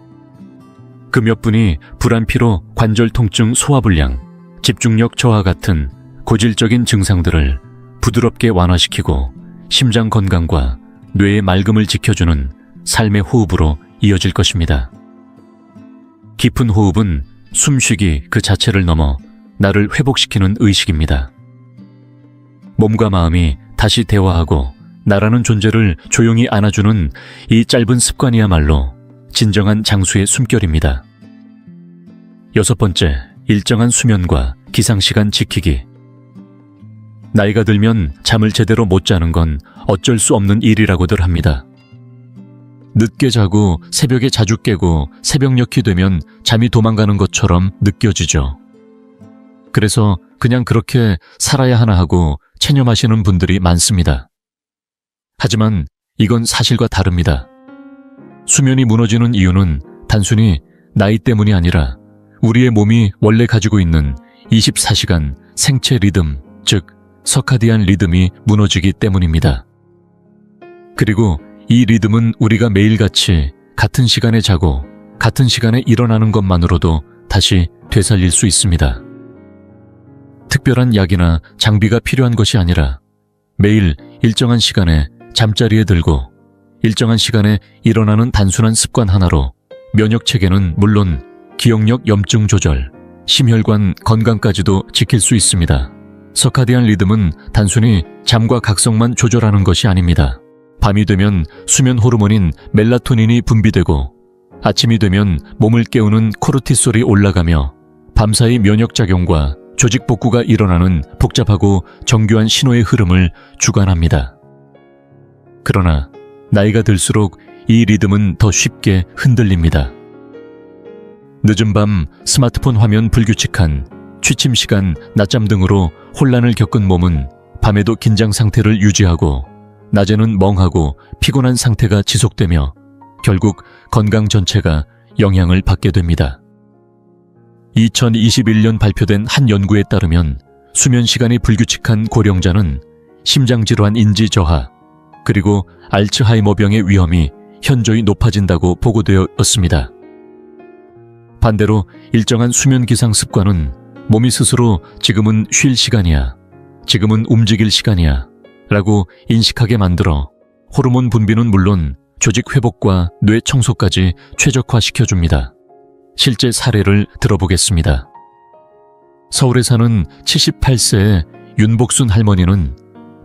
그 몇 분이 불안피로, 관절 통증, 소화불량, 집중력 저하 같은 고질적인 증상들을 부드럽게 완화시키고 심장 건강과 뇌의 맑음을 지켜주는 삶의 호흡으로 이어질 것입니다. 깊은 호흡은 숨쉬기 그 자체를 넘어 나를 회복시키는 의식입니다. 몸과 마음이 다시 대화하고 나라는 존재를 조용히 안아주는 이 짧은 습관이야말로 진정한 장수의 숨결입니다. 6번째, 일정한 수면과 기상시간 지키기. 나이가 들면 잠을 제대로 못 자는 건 어쩔 수 없는 일이라고들 합니다. 늦게 자고 새벽에 자주 깨고 새벽녘이 되면 잠이 도망가는 것처럼 느껴지죠. 그래서 그냥 그렇게 살아야 하나 하고 체념하시는 분들이 많습니다. 하지만 이건 사실과 다릅니다. 수면이 무너지는 이유는 단순히 나이 때문이 아니라 우리의 몸이 원래 가지고 있는 24시간 생체 리듬, 즉 서카디안 리듬이 무너지기 때문입니다. 그리고 이 리듬은 우리가 매일같이 같은 시간에 자고 같은 시간에 일어나는 것만으로도 다시 되살릴 수 있습니다. 특별한 약이나 장비가 필요한 것이 아니라 매일 일정한 시간에 잠자리에 들고 일정한 시간에 일어나는 단순한 습관 하나로 면역체계는 물론 기억력 염증 조절, 심혈관 건강까지도 지킬 수 있습니다. 서카디안 리듬은 단순히 잠과 각성만 조절하는 것이 아닙니다. 밤이 되면 수면 호르몬인 멜라토닌이 분비되고 아침이 되면 몸을 깨우는 코르티솔이 올라가며 밤사이 면역작용과 조직 복구가 일어나는 복잡하고 정교한 신호의 흐름을 주관합니다. 그러나 나이가 들수록 이 리듬은 더 쉽게 흔들립니다. 늦은 밤 스마트폰 화면 불규칙한 취침 시간, 낮잠 등으로 혼란을 겪은 몸은 밤에도 긴장 상태를 유지하고 낮에는 멍하고 피곤한 상태가 지속되며 결국 건강 전체가 영향을 받게 됩니다. 2021년 발표된 한 연구에 따르면 수면 시간이 불규칙한 고령자는 심장질환 인지 저하, 그리고 알츠하이머병의 위험이 현저히 높아진다고 보고되었습니다. 반대로 일정한 수면 기상 습관은 몸이 스스로 지금은 쉴 시간이야, 지금은 움직일 시간이야 라고 인식하게 만들어 호르몬 분비는 물론 조직 회복과 뇌 청소까지 최적화시켜줍니다. 실제 사례를 들어보겠습니다. 서울에 사는 78세의 윤복순 할머니는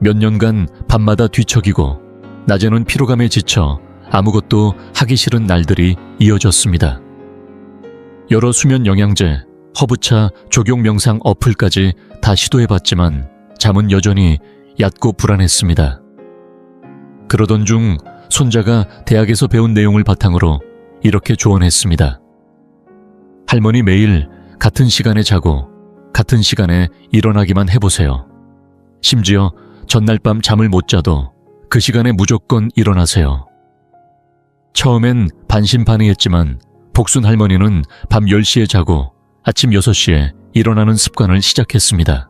몇 년간 밤마다 뒤척이고 낮에는 피로감에 지쳐 아무것도 하기 싫은 날들이 이어졌습니다. 여러 수면 영양제, 허브차, 조경 명상 어플까지 다 시도해봤지만 잠은 여전히 얕고 불안했습니다. 그러던 중 손자가 대학에서 배운 내용을 바탕으로 이렇게 조언했습니다. 할머니 매일 같은 시간에 자고 같은 시간에 일어나기만 해보세요. 심지어 전날 밤 잠을 못 자도 그 시간에 무조건 일어나세요. 처음엔 반신반의했지만 복순 할머니는 밤 10시에 자고 아침 6시에 일어나는 습관을 시작했습니다.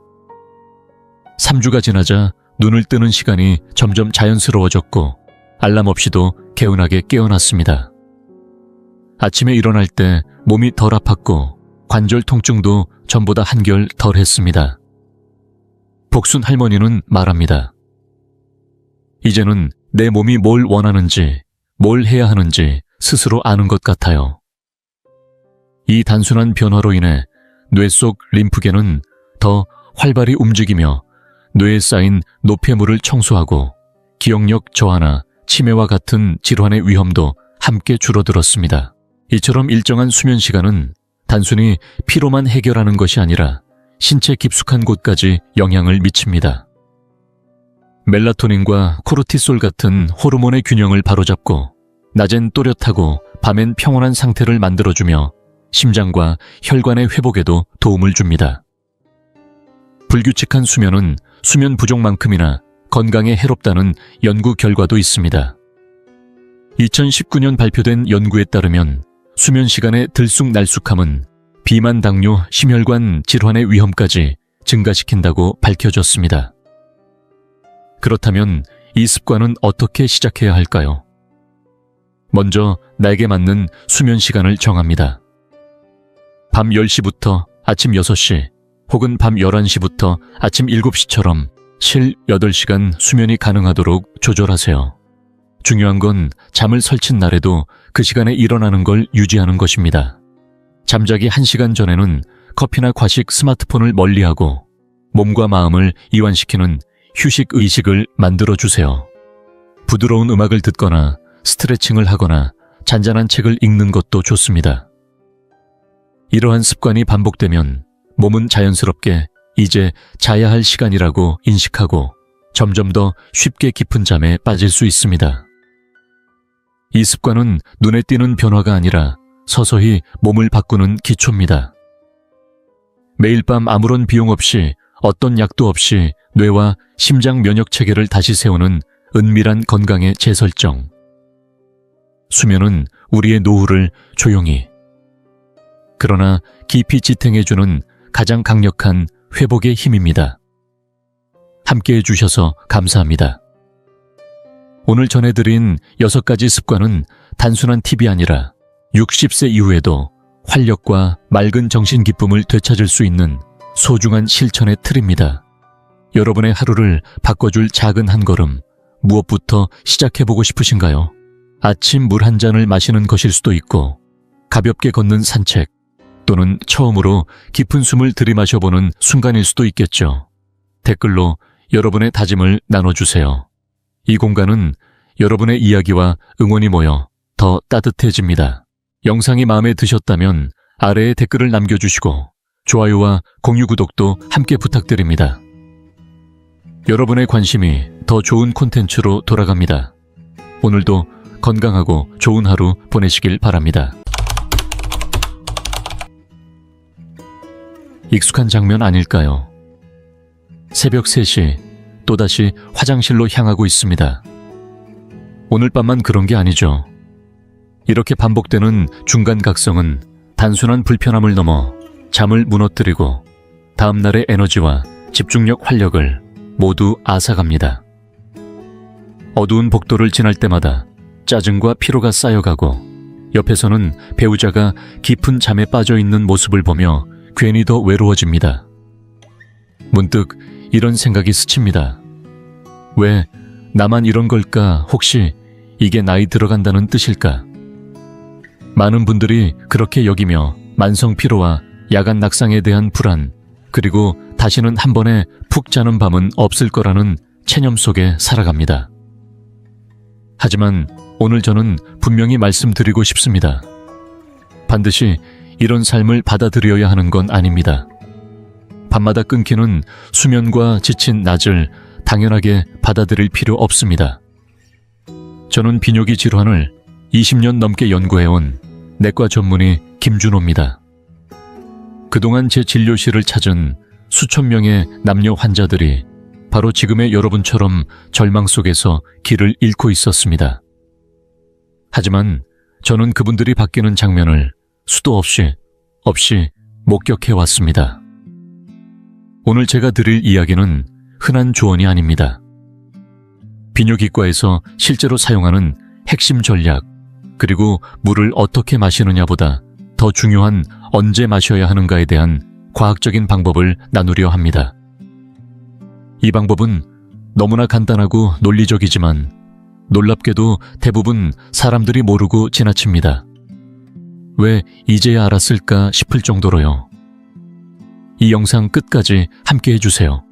3주가 지나자 눈을 뜨는 시간이 점점 자연스러워졌고 알람 없이도 개운하게 깨어났습니다. 아침에 일어날 때 몸이 덜 아팠고 관절 통증도 전보다 한결 덜 했습니다. 복순 할머니는 말합니다. 이제는 내 몸이 뭘 원하는지, 뭘 해야 하는지 스스로 아는 것 같아요. 이 단순한 변화로 인해 뇌 속 림프계는 더 활발히 움직이며 뇌에 쌓인 노폐물을 청소하고 기억력 저하나 치매와 같은 질환의 위험도 함께 줄어들었습니다. 이처럼 일정한 수면 시간은 단순히 피로만 해결하는 것이 아니라 신체 깊숙한 곳까지 영향을 미칩니다. 멜라토닌과 코르티솔 같은 호르몬의 균형을 바로잡고 낮엔 또렷하고 밤엔 평온한 상태를 만들어주며 심장과 혈관의 회복에도 도움을 줍니다. 불규칙한 수면은 수면 부족만큼이나 건강에 해롭다는 연구 결과도 있습니다. 2019년 발표된 연구에 따르면 수면 시간의 들쑥날쑥함은 비만, 당뇨, 심혈관 질환의 위험까지 증가시킨다고 밝혀졌습니다. 그렇다면 이 습관은 어떻게 시작해야 할까요? 먼저 나에게 맞는 수면 시간을 정합니다. 밤 10시부터 아침 6시 혹은 밤 11시부터 아침 7시처럼 실 8시간 수면이 가능하도록 조절하세요. 중요한 건 잠을 설친 날에도 그 시간에 일어나는 걸 유지하는 것입니다. 잠자기 1시간 전에는 커피나 과식, 스마트폰을 멀리하고 몸과 마음을 이완시키는 휴식 의식을 만들어주세요. 부드러운 음악을 듣거나 스트레칭을 하거나 잔잔한 책을 읽는 것도 좋습니다. 이러한 습관이 반복되면 몸은 자연스럽게 이제 자야 할 시간이라고 인식하고 점점 더 쉽게 깊은 잠에 빠질 수 있습니다. 이 습관은 눈에 띄는 변화가 아니라 서서히 몸을 바꾸는 기초입니다. 매일 밤 아무런 비용 없이 어떤 약도 없이 뇌와 심장 면역 체계를 다시 세우는 은밀한 건강의 재설정. 수면은 우리의 노후를 조용히, 그러나 깊이 지탱해주는 가장 강력한 회복의 힘입니다. 함께해 주셔서 감사합니다. 오늘 전해드린 6가지 습관은 단순한 팁이 아니라 60세 이후에도 활력과 맑은 정신 기쁨을 되찾을 수 있는 소중한 실천의 틀입니다. 여러분의 하루를 바꿔줄 작은 한 걸음, 무엇부터 시작해보고 싶으신가요? 아침 물 한 잔을 마시는 것일 수도 있고, 가볍게 걷는 산책, 또는 처음으로 깊은 숨을 들이마셔보는 순간일 수도 있겠죠. 댓글로 여러분의 다짐을 나눠주세요. 이 공간은 여러분의 이야기와 응원이 모여 더 따뜻해집니다. 영상이 마음에 드셨다면 아래에 댓글을 남겨주시고 좋아요와 공유, 구독도 함께 부탁드립니다. 여러분의 관심이 더 좋은 콘텐츠로 돌아갑니다. 오늘도 건강하고 좋은 하루 보내시길 바랍니다. 익숙한 장면 아닐까요? 새벽 3시 또다시 화장실로 향하고 있습니다. 오늘 밤만 그런 게 아니죠. 이렇게 반복되는 중간각성은 단순한 불편함을 넘어 잠을 무너뜨리고 다음날의 에너지와 집중력, 활력을 모두 앗아갑니다. 어두운 복도를 지날 때마다 짜증과 피로가 쌓여가고 옆에서는 배우자가 깊은 잠에 빠져 있는 모습을 보며 괜히 더 외로워집니다. 문득 이런 생각이 스칩니다. 왜 나만 이런 걸까? 혹시 이게 나이 들어간다는 뜻일까? 많은 분들이 그렇게 여기며 만성 피로와 야간 낙상에 대한 불안, 그리고 다시는 한 번에 푹 자는 밤은 없을 거라는 체념 속에 살아갑니다. 하지만 오늘 저는 분명히 말씀드리고 싶습니다. 반드시 이런 삶을 받아들여야 하는 건 아닙니다. 밤마다 끊기는 수면과 지친 낮을 당연하게 받아들일 필요 없습니다. 저는 비뇨기 질환을 20년 넘게 연구해온 내과 전문의 김준호입니다. 그동안 제 진료실을 찾은 수천 명의 남녀 환자들이 바로 지금의 여러분처럼 절망 속에서 길을 잃고 있었습니다. 하지만 저는 그분들이 바뀌는 장면을 수도 없이 목격해왔습니다. 오늘 제가 드릴 이야기는 흔한 조언이 아닙니다. 비뇨기과에서 실제로 사용하는 핵심 전략, 그리고 물을 어떻게 마시느냐보다 더 중요한 언제 마셔야 하는가에 대한 과학적인 방법을 나누려 합니다. 이 방법은 너무나 간단하고 논리적이지만 놀랍게도 대부분 사람들이 모르고 지나칩니다. 왜 이제야 알았을까 싶을 정도로요. 이 영상 끝까지 함께 해주세요.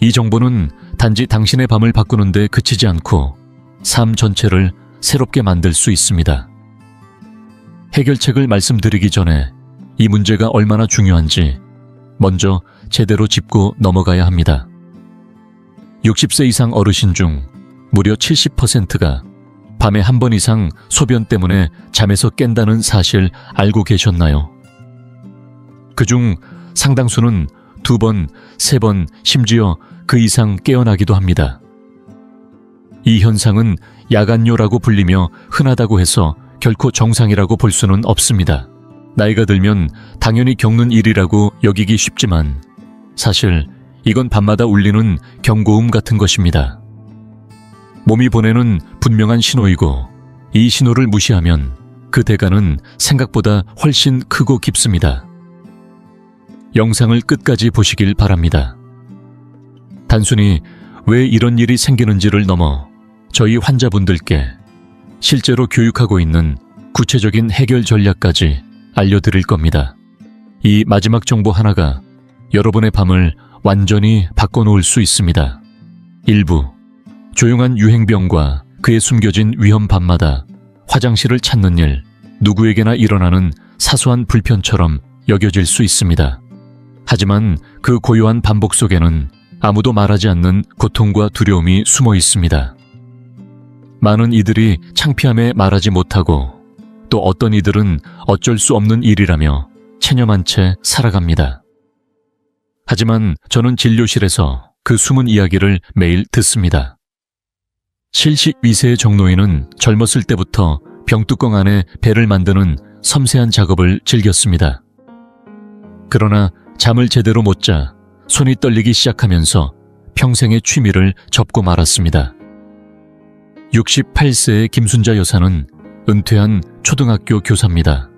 이 정보는 단지 당신의 밤을 바꾸는데 그치지 않고 삶 전체를 새롭게 만들 수 있습니다. 해결책을 말씀드리기 전에 이 문제가 얼마나 중요한지 먼저 제대로 짚고 넘어가야 합니다. 60세 이상 어르신 중 무려 70%가 밤에 한 번 이상 소변 때문에 잠에서 깬다는 사실 알고 계셨나요? 그중 상당수는 2번, 3번, 심지어 그 이상 깨어나기도 합니다. 이 현상은 야간뇨라고 불리며 흔하다고 해서 결코 정상이라고 볼 수는 없습니다. 나이가 들면 당연히 겪는 일이라고 여기기 쉽지만 사실 이건 밤마다 울리는 경고음 같은 것입니다. 몸이 보내는 분명한 신호이고 이 신호를 무시하면 그 대가는 생각보다 훨씬 크고 깊습니다. 영상을 끝까지 보시길 바랍니다. 단순히 왜 이런 일이 생기는지를 넘어 저희 환자분들께 실제로 교육하고 있는 구체적인 해결 전략까지 알려드릴 겁니다. 이 마지막 정보 하나가 여러분의 밤을 완전히 바꿔놓을 수 있습니다. 1부, 조용한 유행병과 그에 숨겨진 위험 밤마다 화장실을 찾는 일, 누구에게나 일어나는 사소한 불편처럼 여겨질 수 있습니다. 하지만 그 고요한 반복 속에는 아무도 말하지 않는 고통과 두려움이 숨어 있습니다. 많은 이들이 창피함에 말하지 못하고 또 어떤 이들은 어쩔 수 없는 일이라며 체념한 채 살아갑니다. 하지만 저는 진료실에서 그 숨은 이야기를 매일 듣습니다. 72세의 정노인은 젊었을 때부터 병뚜껑 안에 배를 만드는 섬세한 작업을 즐겼습니다. 그러나 잠을 제대로 못 자 손이 떨리기 시작하면서 평생의 취미를 접고 말았습니다. 68세의 김순자 여사는 은퇴한 초등학교 교사입니다.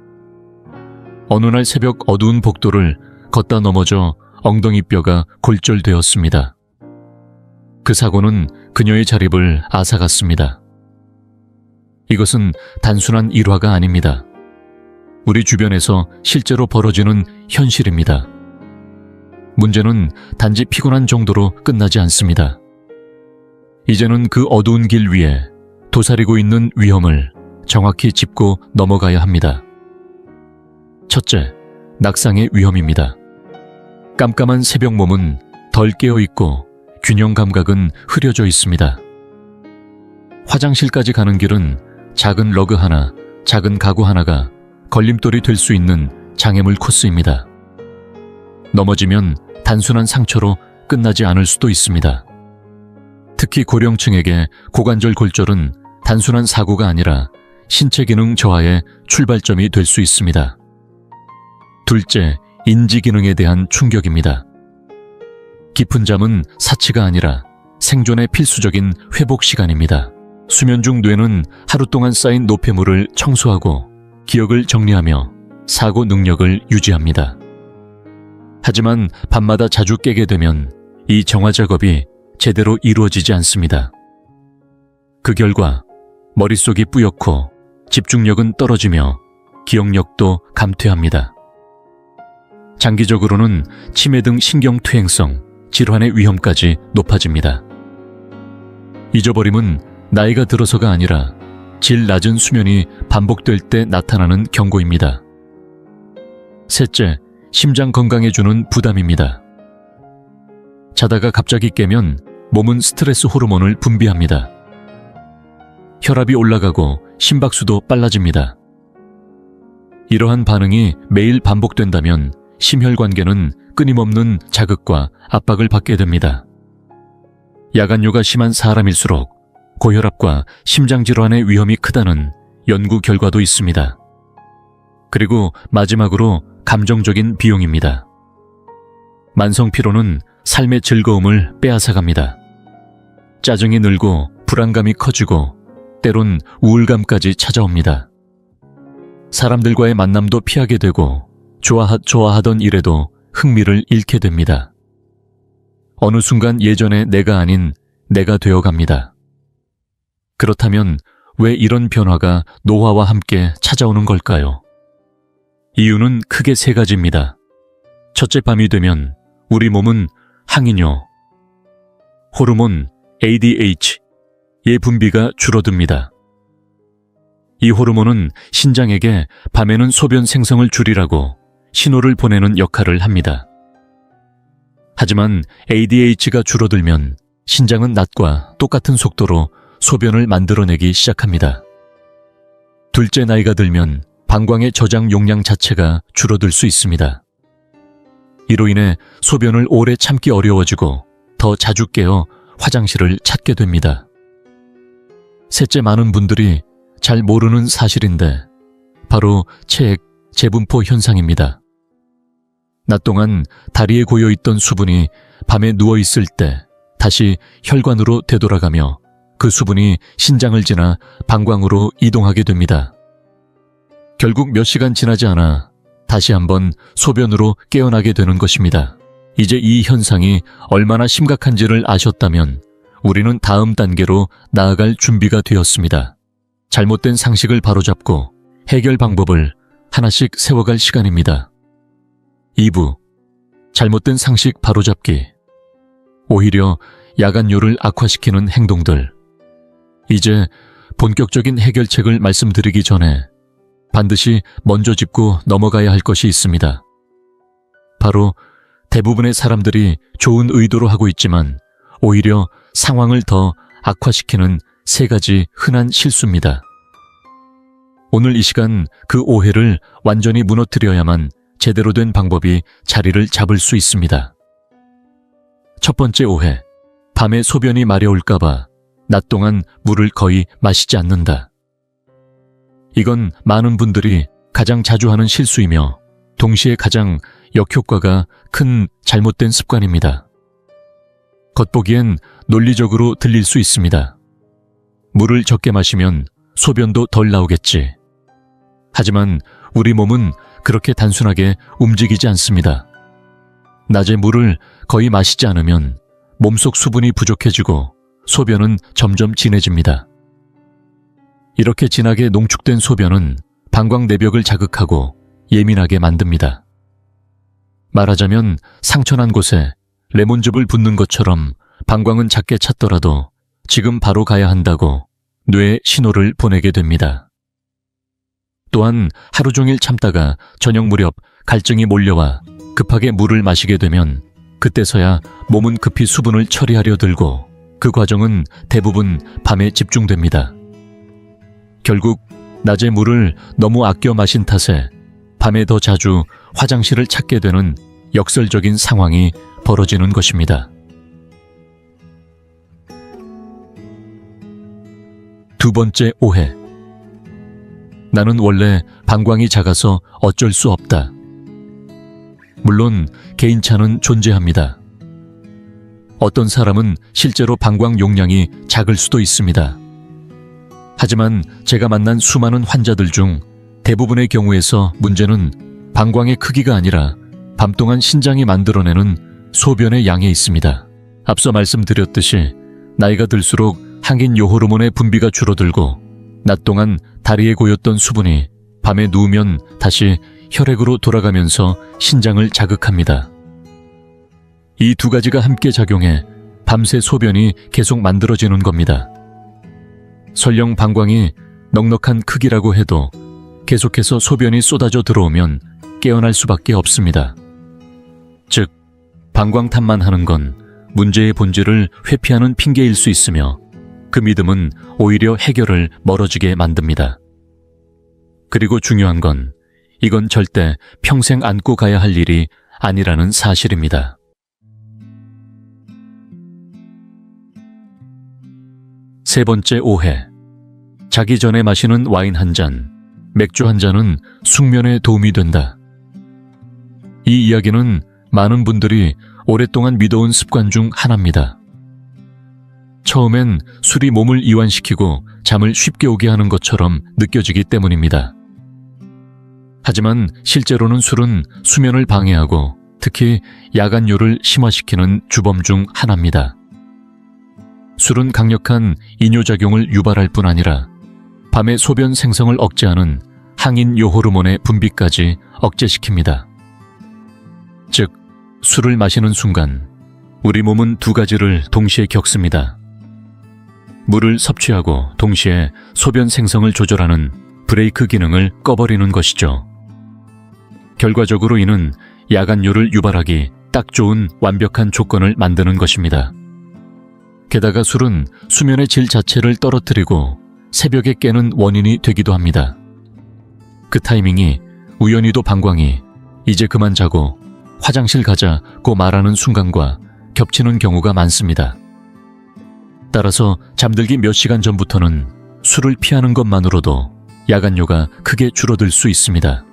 어느 날 새벽 어두운 복도를 걷다 넘어져 엉덩이뼈가 골절되었습니다. 그 사고는 그녀의 자립을 앗아갔습니다. 이것은 단순한 일화가 아닙니다. 우리 주변에서 실제로 벌어지는 현실입니다. 문제는 단지 피곤한 정도로 끝나지 않습니다. 이제는 그 어두운 길 위에 도사리고 있는 위험을 정확히 짚고 넘어가야 합니다. 첫째, 낙상의 위험입니다. 깜깜한 새벽 몸은 덜 깨어있고 균형 감각은 흐려져 있습니다. 화장실까지 가는 길은 작은 러그 하나, 작은 가구 하나가 걸림돌이 될 수 있는 장애물 코스입니다. 넘어지면 단순한 상처로 끝나지 않을 수도 있습니다. 특히 고령층에게 고관절 골절은 단순한 사고가 아니라 신체 기능 저하의 출발점이 될 수 있습니다. 둘째, 인지 기능에 대한 충격입니다. 깊은 잠은 사치가 아니라 생존의 필수적인 회복 시간입니다. 수면 중 뇌는 하루 동안 쌓인 노폐물을 청소하고 기억을 정리하며 사고 능력을 유지합니다. 하지만 밤마다 자주 깨게 되면 이 정화 작업이 제대로 이루어지지 않습니다. 그 결과 머릿속이 뿌옇고 집중력은 떨어지며 기억력도 감퇴합니다. 장기적으로는 치매 등 신경퇴행성, 질환의 위험까지 높아집니다. 잊어버림은 나이가 들어서가 아니라 질 낮은 수면이 반복될 때 나타나는 경고입니다. 셋째, 심장 건강에 주는 부담입니다. 자다가 갑자기 깨면 몸은 스트레스 호르몬을 분비합니다. 혈압이 올라가고 심박수도 빨라집니다. 이러한 반응이 매일 반복된다면 심혈관계는 끊임없는 자극과 압박을 받게 됩니다. 야간요가 심한 사람일수록 고혈압과 심장질환의 위험이 크다는 연구 결과도 있습니다. 그리고 마지막으로 감정적인 비용입니다. 만성피로는 삶의 즐거움을 빼앗아갑니다. 짜증이 늘고 불안감이 커지고 때론 우울감까지 찾아옵니다. 사람들과의 만남도 피하게 되고 좋아하던 일에도 흥미를 잃게 됩니다. 어느 순간 예전의 내가 아닌 내가 되어갑니다. 그렇다면 왜 이런 변화가 노화와 함께 찾아오는 걸까요? 이유는 크게 세 가지입니다. 첫째, 밤이 되면 우리 몸은 항이뇨, 호르몬 ADH의 분비가 줄어듭니다. 이 호르몬은 신장에게 밤에는 소변 생성을 줄이라고 신호를 보내는 역할을 합니다. 하지만 ADH가 줄어들면 신장은 낮과 똑같은 속도로 소변을 만들어내기 시작합니다. 둘째, 나이가 들면 방광의 저장 용량 자체가 줄어들 수 있습니다. 이로 인해 소변을 오래 참기 어려워지고 더 자주 깨어 화장실을 찾게 됩니다. 셋째, 많은 분들이 잘 모르는 사실인데 바로 체액 재분포 현상입니다. 낮 동안 다리에 고여있던 수분이 밤에 누워있을 때 다시 혈관으로 되돌아가며 그 수분이 신장을 지나 방광으로 이동하게 됩니다. 결국 몇 시간 지나지 않아 다시 한번 소변으로 깨어나게 되는 것입니다. 이제 이 현상이 얼마나 심각한지를 아셨다면 우리는 다음 단계로 나아갈 준비가 되었습니다. 잘못된 상식을 바로잡고 해결 방법을 하나씩 세워갈 시간입니다. 2부, 잘못된 상식 바로잡기. 오히려 야간요를 악화시키는 행동들. 이제 본격적인 해결책을 말씀드리기 전에 반드시 먼저 짚고 넘어가야 할 것이 있습니다. 바로 대부분의 사람들이 좋은 의도로 하고 있지만 오히려 상황을 더 악화시키는 세 가지 흔한 실수입니다. 오늘 이 시간 그 오해를 완전히 무너뜨려야만 제대로 된 방법이 자리를 잡을 수 있습니다. 첫 번째 오해, 밤에 소변이 마려울까봐 낮 동안 물을 거의 마시지 않는다. 이건 많은 분들이 가장 자주 하는 실수이며 동시에 가장 역효과가 큰 잘못된 습관입니다. 겉보기엔 논리적으로 들릴 수 있습니다. 물을 적게 마시면 소변도 덜 나오겠지. 하지만 우리 몸은 그렇게 단순하게 움직이지 않습니다. 낮에 물을 거의 마시지 않으면 몸속 수분이 부족해지고 소변은 점점 진해집니다. 이렇게 진하게 농축된 소변은 방광 내벽을 자극하고 예민하게 만듭니다. 말하자면 상처난 곳에 레몬즙을 붓는 것처럼 방광은 작게 찼더라도 지금 바로 가야 한다고 뇌에 신호를 보내게 됩니다. 또한 하루 종일 참다가 저녁 무렵 갈증이 몰려와 급하게 물을 마시게 되면 그때서야 몸은 급히 수분을 처리하려 들고 그 과정은 대부분 밤에 집중됩니다. 결국 낮에 물을 너무 아껴 마신 탓에 밤에 더 자주 화장실을 찾게 되는 역설적인 상황이 벌어지는 것입니다. 두 번째 오해. 나는 원래 방광이 작아서 어쩔 수 없다. 물론 개인차는 존재합니다. 어떤 사람은 실제로 방광 용량이 작을 수도 있습니다. 하지만 제가 만난 수많은 환자들 중 대부분의 경우에서 문제는 방광의 크기가 아니라 밤 동안 신장이 만들어내는 소변의 양에 있습니다. 앞서 말씀드렸듯이 나이가 들수록 항인 요호르몬의 분비가 줄어들고 낮 동안 다리에 고였던 수분이 밤에 누우면 다시 혈액으로 돌아가면서 신장을 자극합니다. 이 두 가지가 함께 작용해 밤새 소변이 계속 만들어지는 겁니다. 설령 방광이 넉넉한 크기라고 해도 계속해서 소변이 쏟아져 들어오면 깨어날 수밖에 없습니다. 즉, 방광탄만 하는 건 문제의 본질을 회피하는 핑계일 수 있으며 그 믿음은 오히려 해결을 멀어지게 만듭니다. 그리고 중요한 건 이건 절대 평생 안고 가야 할 일이 아니라는 사실입니다. 세 번째 오해. 자기 전에 마시는 와인 한 잔, 맥주 한 잔은 숙면에 도움이 된다. 이 이야기는 많은 분들이 오랫동안 믿어온 습관 중 하나입니다. 처음엔 술이 몸을 이완시키고 잠을 쉽게 오게 하는 것처럼 느껴지기 때문입니다. 하지만 실제로는 술은 수면을 방해하고 특히 야간뇨를 심화시키는 주범 중 하나입니다. 술은 강력한 이뇨작용을 유발할 뿐 아니라 밤의 소변 생성을 억제하는 항인 요호르몬의 분비까지 억제시킵니다. 즉, 술을 마시는 순간 우리 몸은 두 가지를 동시에 겪습니다. 물을 섭취하고 동시에 소변 생성을 조절하는 브레이크 기능을 꺼버리는 것이죠. 결과적으로 이는 야간뇨를 유발하기 딱 좋은 완벽한 조건을 만드는 것입니다. 게다가 술은 수면의 질 자체를 떨어뜨리고 새벽에 깨는 원인이 되기도 합니다. 그 타이밍이 우연히도 방광이 이제 그만 자고 화장실 가자고 말하는 순간과 겹치는 경우가 많습니다. 따라서 잠들기 몇 시간 전부터는 술을 피하는 것만으로도 야간뇨가 크게 줄어들 수 있습니다.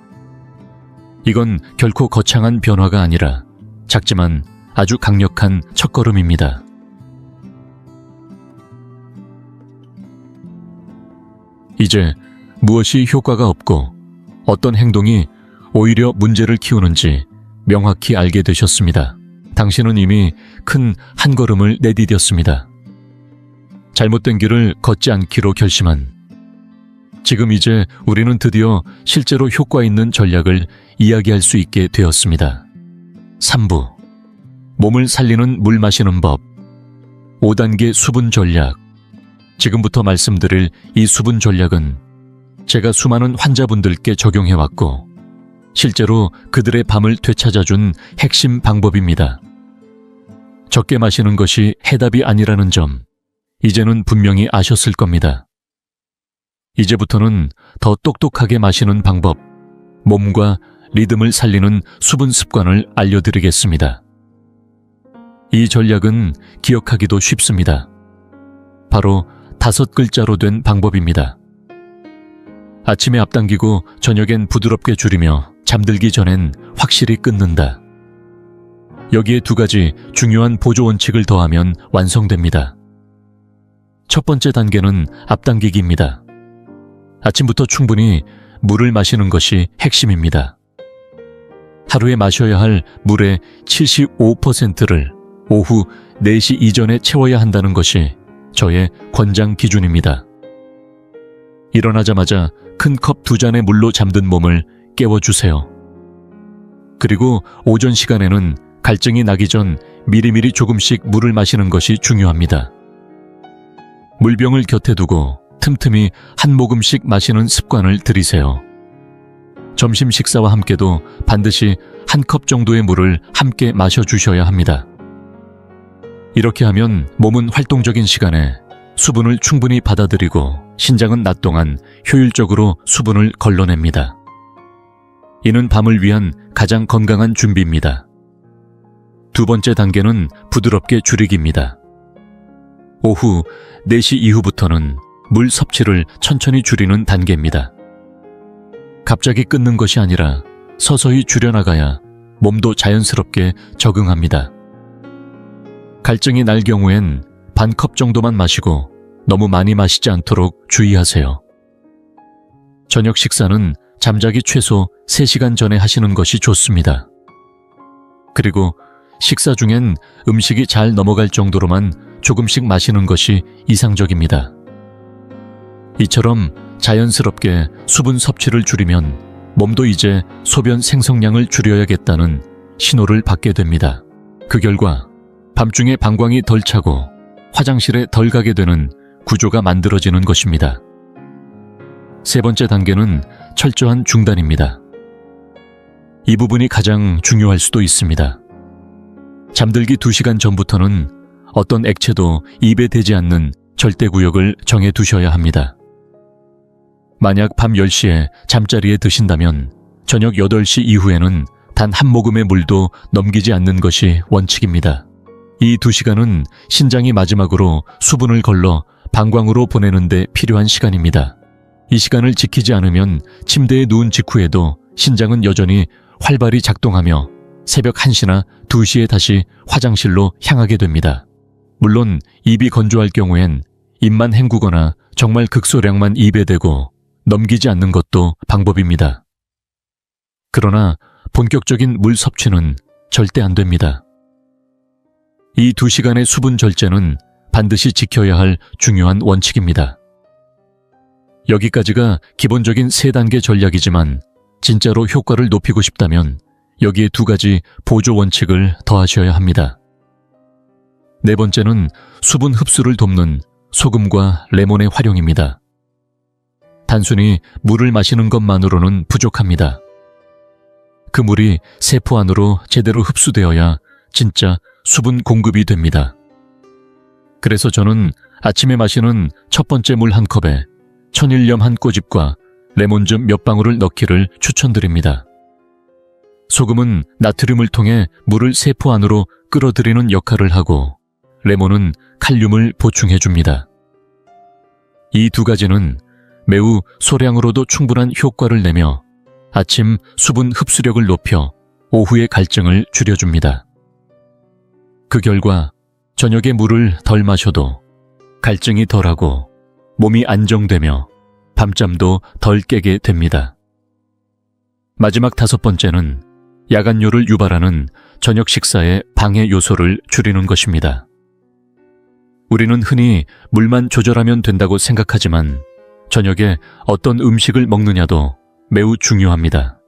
이건 결코 거창한 변화가 아니라 작지만 아주 강력한 첫걸음입니다. 이제 무엇이 효과가 없고 어떤 행동이 오히려 문제를 키우는지 명확히 알게 되셨습니다. 당신은 이미 큰 한 걸음을 내디뎠습니다. 잘못된 길을 걷지 않기로 결심한 지금 이제 우리는 드디어 실제로 효과 있는 전략을 이야기할 수 있게 되었습니다. 3부 몸을 살리는 물 마시는 법 5단계 수분 전략. 지금부터 말씀드릴 이 수분 전략은 제가 수많은 환자분들께 적용해왔고 실제로 그들의 밤을 되찾아준 핵심 방법입니다. 적게 마시는 것이 해답이 아니라는 점 이제는 분명히 아셨을 겁니다. 이제부터는 더 똑똑하게 마시는 방법, 몸과 리듬을 살리는 수분 습관을 알려드리겠습니다. 이 전략은 기억하기도 쉽습니다. 바로 5글자로 된 방법입니다. 아침에 앞당기고 저녁엔 부드럽게 줄이며 잠들기 전엔 확실히 끊는다. 여기에 두 가지 중요한 보조 원칙을 더하면 완성됩니다. 첫 번째 단계는 앞당기기입니다. 아침부터 충분히 물을 마시는 것이 핵심입니다. 하루에 마셔야 할 물의 75%를 오후 4시 이전에 채워야 한다는 것이 저의 권장 기준입니다. 일어나자마자 큰 컵 2잔의 물로 잠든 몸을 깨워주세요. 그리고 오전 시간에는 갈증이 나기 전 미리미리 조금씩 물을 마시는 것이 중요합니다. 물병을 곁에 두고 틈틈이 한 모금씩 마시는 습관을 들이세요. 점심 식사와 함께도 반드시 한 컵 정도의 물을 함께 마셔주셔야 합니다. 이렇게 하면 몸은 활동적인 시간에 수분을 충분히 받아들이고 신장은 낮 동안 효율적으로 수분을 걸러냅니다. 이는 밤을 위한 가장 건강한 준비입니다. 두 번째 단계는 부드럽게 줄이기입니다. 오후 4시 이후부터는 물 섭취를 천천히 줄이는 단계입니다. 갑자기 끊는 것이 아니라 서서히 줄여나가야 몸도 자연스럽게 적응합니다. 갈증이 날 경우엔 반 컵 정도만 마시고 너무 많이 마시지 않도록 주의하세요. 저녁 식사는 잠자기 최소 3시간 전에 하시는 것이 좋습니다. 그리고 식사 중엔 음식이 잘 넘어갈 정도로만 조금씩 마시는 것이 이상적입니다. 이처럼 자연스럽게 수분 섭취를 줄이면 몸도 이제 소변 생성량을 줄여야겠다는 신호를 받게 됩니다. 그 결과 밤중에 방광이 덜 차고 화장실에 덜 가게 되는 구조가 만들어지는 것입니다. 세 번째 단계는 철저한 중단입니다. 이 부분이 가장 중요할 수도 있습니다. 잠들기 2시간 전부터는 어떤 액체도 입에 대지 않는 절대구역을 정해 두셔야 합니다. 만약 밤 10시에 잠자리에 드신다면 저녁 8시 이후에는 단 한 모금의 물도 넘기지 않는 것이 원칙입니다. 이 2시간은 신장이 마지막으로 수분을 걸러 방광으로 보내는 데 필요한 시간입니다. 이 시간을 지키지 않으면 침대에 누운 직후에도 신장은 여전히 활발히 작동하며 새벽 1시나 2시에 다시 화장실로 향하게 됩니다. 물론 입이 건조할 경우엔 입만 헹구거나 정말 극소량만 입에 대고 넘기지 않는 것도 방법입니다. 그러나 본격적인 물 섭취는 절대 안 됩니다. 이 2시간의 수분 절제는 반드시 지켜야 할 중요한 원칙입니다. 여기까지가 기본적인 3단계 전략이지만 진짜로 효과를 높이고 싶다면 여기에 2가지 보조 원칙을 더하셔야 합니다. 네 번째는 수분 흡수를 돕는 소금과 레몬의 활용입니다. 단순히 물을 마시는 것만으로는 부족합니다. 그 물이 세포 안으로 제대로 흡수되어야 진짜 수분 공급이 됩니다. 그래서 저는 아침에 마시는 첫 번째 물 한 컵에 천일염 한 꼬집과 레몬즙 몇 방울을 넣기를 추천드립니다. 소금은 나트륨을 통해 물을 세포 안으로 끌어들이는 역할을 하고 레몬은 칼륨을 보충해줍니다. 이 2가지는 매우 소량으로도 충분한 효과를 내며 아침 수분 흡수력을 높여 오후의 갈증을 줄여줍니다. 그 결과 저녁에 물을 덜 마셔도 갈증이 덜하고 몸이 안정되며 밤잠도 덜 깨게 됩니다. 마지막 5번째는 야간뇨를 유발하는 저녁 식사의 방해 요소를 줄이는 것입니다. 우리는 흔히 물만 조절하면 된다고 생각하지만 저녁에 어떤 음식을 먹느냐도 매우 중요합니다.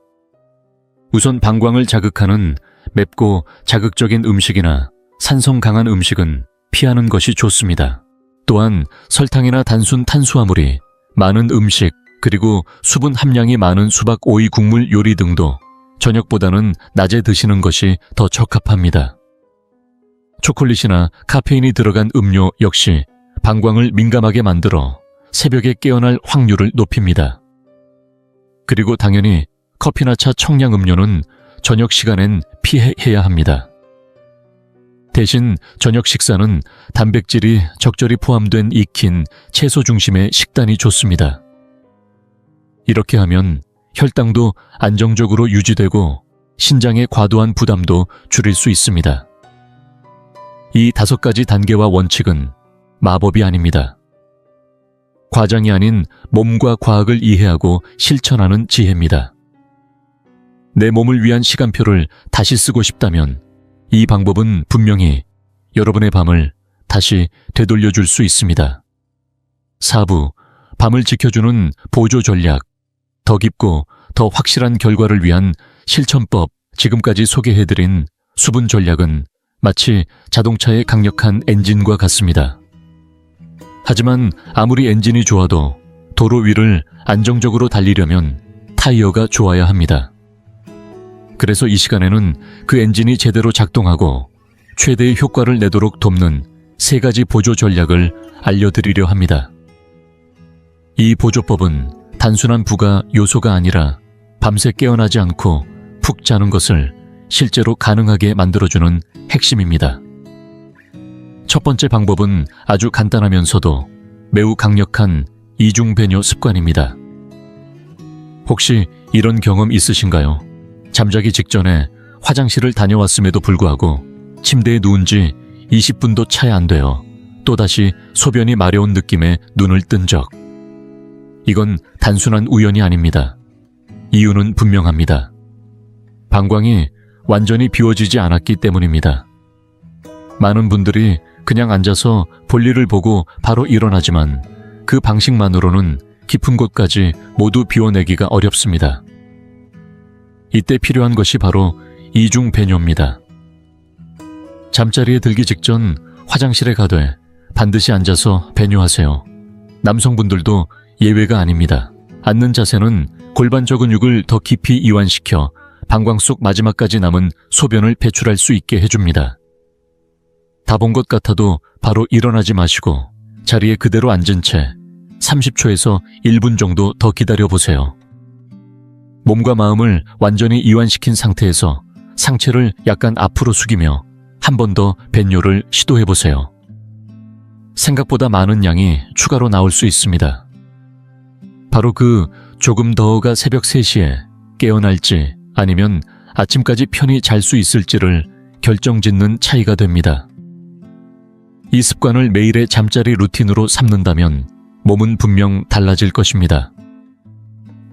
우선 방광을 자극하는 맵고 자극적인 음식이나 산성 강한 음식은 피하는 것이 좋습니다. 또한 설탕이나 단순 탄수화물이 많은 음식 그리고 수분 함량이 많은 수박 오이 국물 요리 등도 저녁보다는 낮에 드시는 것이 더 적합합니다. 초콜릿이나 카페인이 들어간 음료 역시 방광을 민감하게 만들어 새벽에 깨어날 확률을 높입니다. 그리고 당연히 커피나 차 청량 음료는 저녁 시간엔 피해야 합니다. 대신 저녁 식사는 단백질이 적절히 포함된 익힌 채소 중심의 식단이 좋습니다. 이렇게 하면 혈당도 안정적으로 유지되고 신장의 과도한 부담도 줄일 수 있습니다. 이 5가지 단계와 원칙은 마법이 아닙니다. 과장이 아닌 몸과 과학을 이해하고 실천하는 지혜입니다. 내 몸을 위한 시간표를 다시 쓰고 싶다면 이 방법은 분명히 여러분의 밤을 다시 되돌려줄 수 있습니다. 4부, 밤을 지켜주는 보조 전략, 더 깊고 더 확실한 결과를 위한 실천법. 지금까지 소개해드린 수분 전략은 마치 자동차의 강력한 엔진과 같습니다. 하지만 아무리 엔진이 좋아도 도로 위를 안정적으로 달리려면 타이어가 좋아야 합니다. 그래서 이 시간에는 그 엔진이 제대로 작동하고 최대의 효과를 내도록 돕는 3가지 보조 전략을 알려드리려 합니다. 이 보조법은 단순한 부가 요소가 아니라 밤새 깨어나지 않고 푹 자는 것을 실제로 가능하게 만들어주는 핵심입니다. 첫 번째 방법은 아주 간단하면서도 매우 강력한 이중배뇨 습관입니다. 혹시 이런 경험 있으신가요? 잠자기 직전에 화장실을 다녀왔음에도 불구하고 침대에 누운 지 20분도 채 안 되어 또다시 소변이 마려운 느낌에 눈을 뜬 적. 이건 단순한 우연이 아닙니다. 이유는 분명합니다. 방광이 완전히 비워지지 않았기 때문입니다. 많은 분들이 그냥 앉아서 볼일을 보고 바로 일어나지만 그 방식만으로는 깊은 곳까지 모두 비워내기가 어렵습니다. 이때 필요한 것이 바로 이중 배뇨입니다. 잠자리에 들기 직전 화장실에 가되 반드시 앉아서 배뇨하세요. 남성분들도 예외가 아닙니다. 앉는 자세는 골반저 근육을 더 깊이 이완시켜 방광 속 마지막까지 남은 소변을 배출할 수 있게 해줍니다. 다 본 것 같아도 바로 일어나지 마시고 자리에 그대로 앉은 채 30초에서 1분 정도 더 기다려보세요. 몸과 마음을 완전히 이완시킨 상태에서 상체를 약간 앞으로 숙이며 한 번 더 배뇨를 시도해보세요. 생각보다 많은 양이 추가로 나올 수 있습니다. 바로 그 조금 더가 새벽 3시에 깨어날지 아니면 아침까지 편히 잘 수 있을지를 결정짓는 차이가 됩니다. 이 습관을 매일의 잠자리 루틴으로 삼는다면 몸은 분명 달라질 것입니다.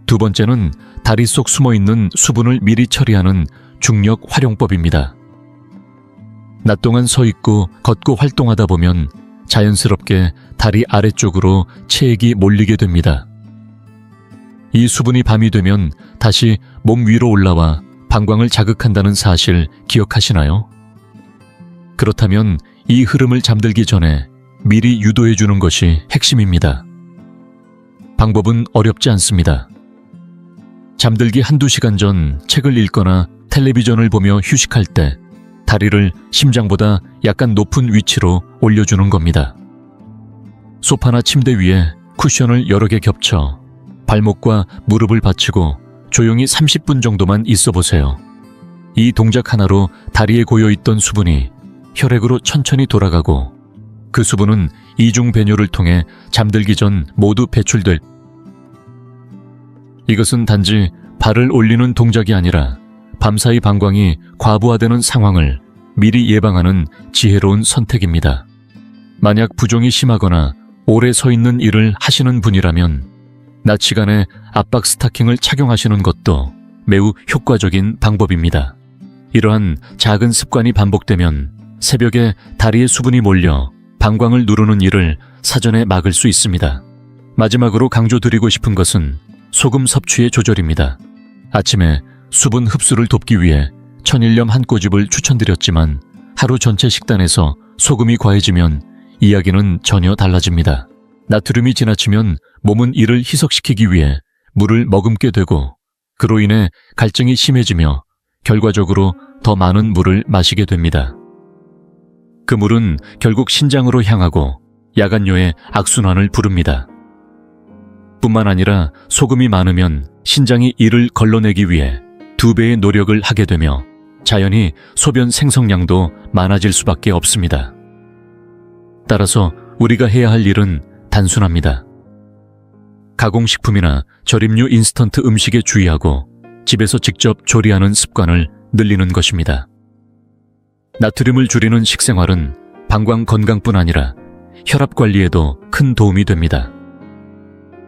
두 번째는 다리 속 숨어있는 수분을 미리 처리하는 중력 활용법입니다. 낮 동안 서 있고 걷고 활동하다 보면 자연스럽게 다리 아래쪽으로 체액이 몰리게 됩니다. 이 수분이 밤이 되면 다시 몸 위로 올라와 방광을 자극한다는 사실 기억하시나요? 그렇다면 이 흐름을 잠들기 전에 미리 유도해 주는 것이 핵심입니다. 방법은 어렵지 않습니다. 잠들기 한두 시간 전 책을 읽거나 텔레비전을 보며 휴식할 때 다리를 심장보다 약간 높은 위치로 올려주는 겁니다. 소파나 침대 위에 쿠션을 여러 개 겹쳐 발목과 무릎을 받치고 조용히 30분 정도만 있어 보세요. 이 동작 하나로 다리에 고여있던 수분이 혈액으로 천천히 돌아가고 그 수분은 이중 배뇨를 통해 잠들기 전 모두 배출될. 이것은 단지 발을 올리는 동작이 아니라 밤사이 방광이 과부하되는 상황을 미리 예방하는 지혜로운 선택입니다. 만약 부종이 심하거나 오래 서 있는 일을 하시는 분이라면 낮 시간에 압박 스타킹을 착용하시는 것도 매우 효과적인 방법입니다. 이러한 작은 습관이 반복되면 새벽에 다리에 수분이 몰려 방광을 누르는 일을 사전에 막을 수 있습니다. 마지막으로 강조드리고 싶은 것은 소금 섭취의 조절입니다. 아침에 수분 흡수를 돕기 위해 천일염 한 꼬집을 추천드렸지만 하루 전체 식단에서 소금이 과해지면 이야기는 전혀 달라집니다. 나트륨이 지나치면 몸은 이를 희석시키기 위해 물을 머금게 되고 그로 인해 갈증이 심해지며 결과적으로 더 많은 물을 마시게 됩니다. 그 물은 결국 신장으로 향하고 야간뇨의 악순환을 부릅니다. 뿐만 아니라 소금이 많으면 신장이 이를 걸러내기 위해 2배의 노력을 하게 되며 자연히 소변 생성량도 많아질 수밖에 없습니다. 따라서 우리가 해야 할 일은 단순합니다. 가공식품이나 절임류 인스턴트 음식에 주의하고 집에서 직접 조리하는 습관을 늘리는 것입니다. 나트륨을 줄이는 식생활은 방광 건강뿐 아니라 혈압 관리에도 큰 도움이 됩니다.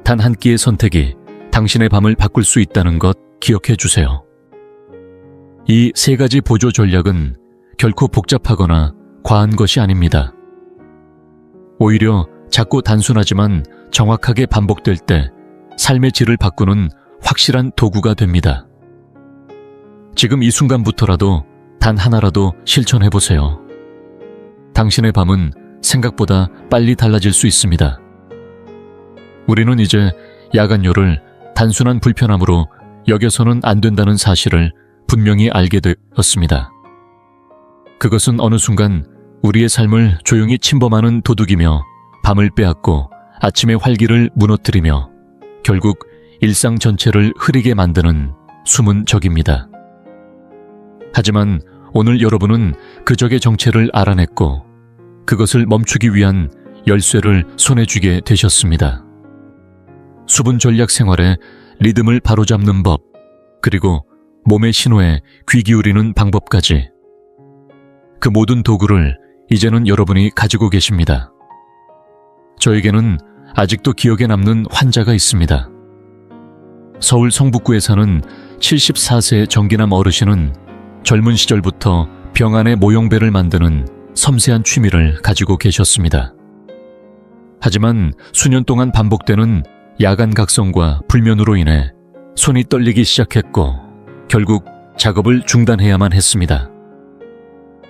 단 한 끼의 선택이 당신의 밤을 바꿀 수 있다는 것 기억해 주세요. 이 3가지 보조 전략은 결코 복잡하거나 과한 것이 아닙니다. 오히려 작고 단순하지만 정확하게 반복될 때 삶의 질을 바꾸는 확실한 도구가 됩니다. 지금 이 순간부터라도 단 하나라도 실천해보세요. 당신의 밤은 생각보다 빨리 달라질 수 있습니다. 우리는 이제 야간뇨를 단순한 불편함으로 여겨서는 안 된다는 사실을 분명히 알게 되었습니다. 그것은 어느 순간 우리의 삶을 조용히 침범하는 도둑이며 밤을 빼앗고 아침의 활기를 무너뜨리며 결국 일상 전체를 흐리게 만드는 숨은 적입니다. 하지만 오늘 여러분은 그 적의 정체를 알아냈고 그것을 멈추기 위한 열쇠를 손에 쥐게 되셨습니다. 수분 전략 생활의 리듬을 바로잡는 법, 그리고 몸의 신호에 귀 기울이는 방법까지 그 모든 도구를 이제는 여러분이 가지고 계십니다. 저에게는 아직도 기억에 남는 환자가 있습니다. 서울 성북구에 사는 74세 정기남 어르신은 젊은 시절부터 병 안에 모형배를 만드는 섬세한 취미를 가지고 계셨습니다. 하지만 수년 동안 반복되는 야간 각성과 불면으로 인해 손이 떨리기 시작했고 결국 작업을 중단해야만 했습니다.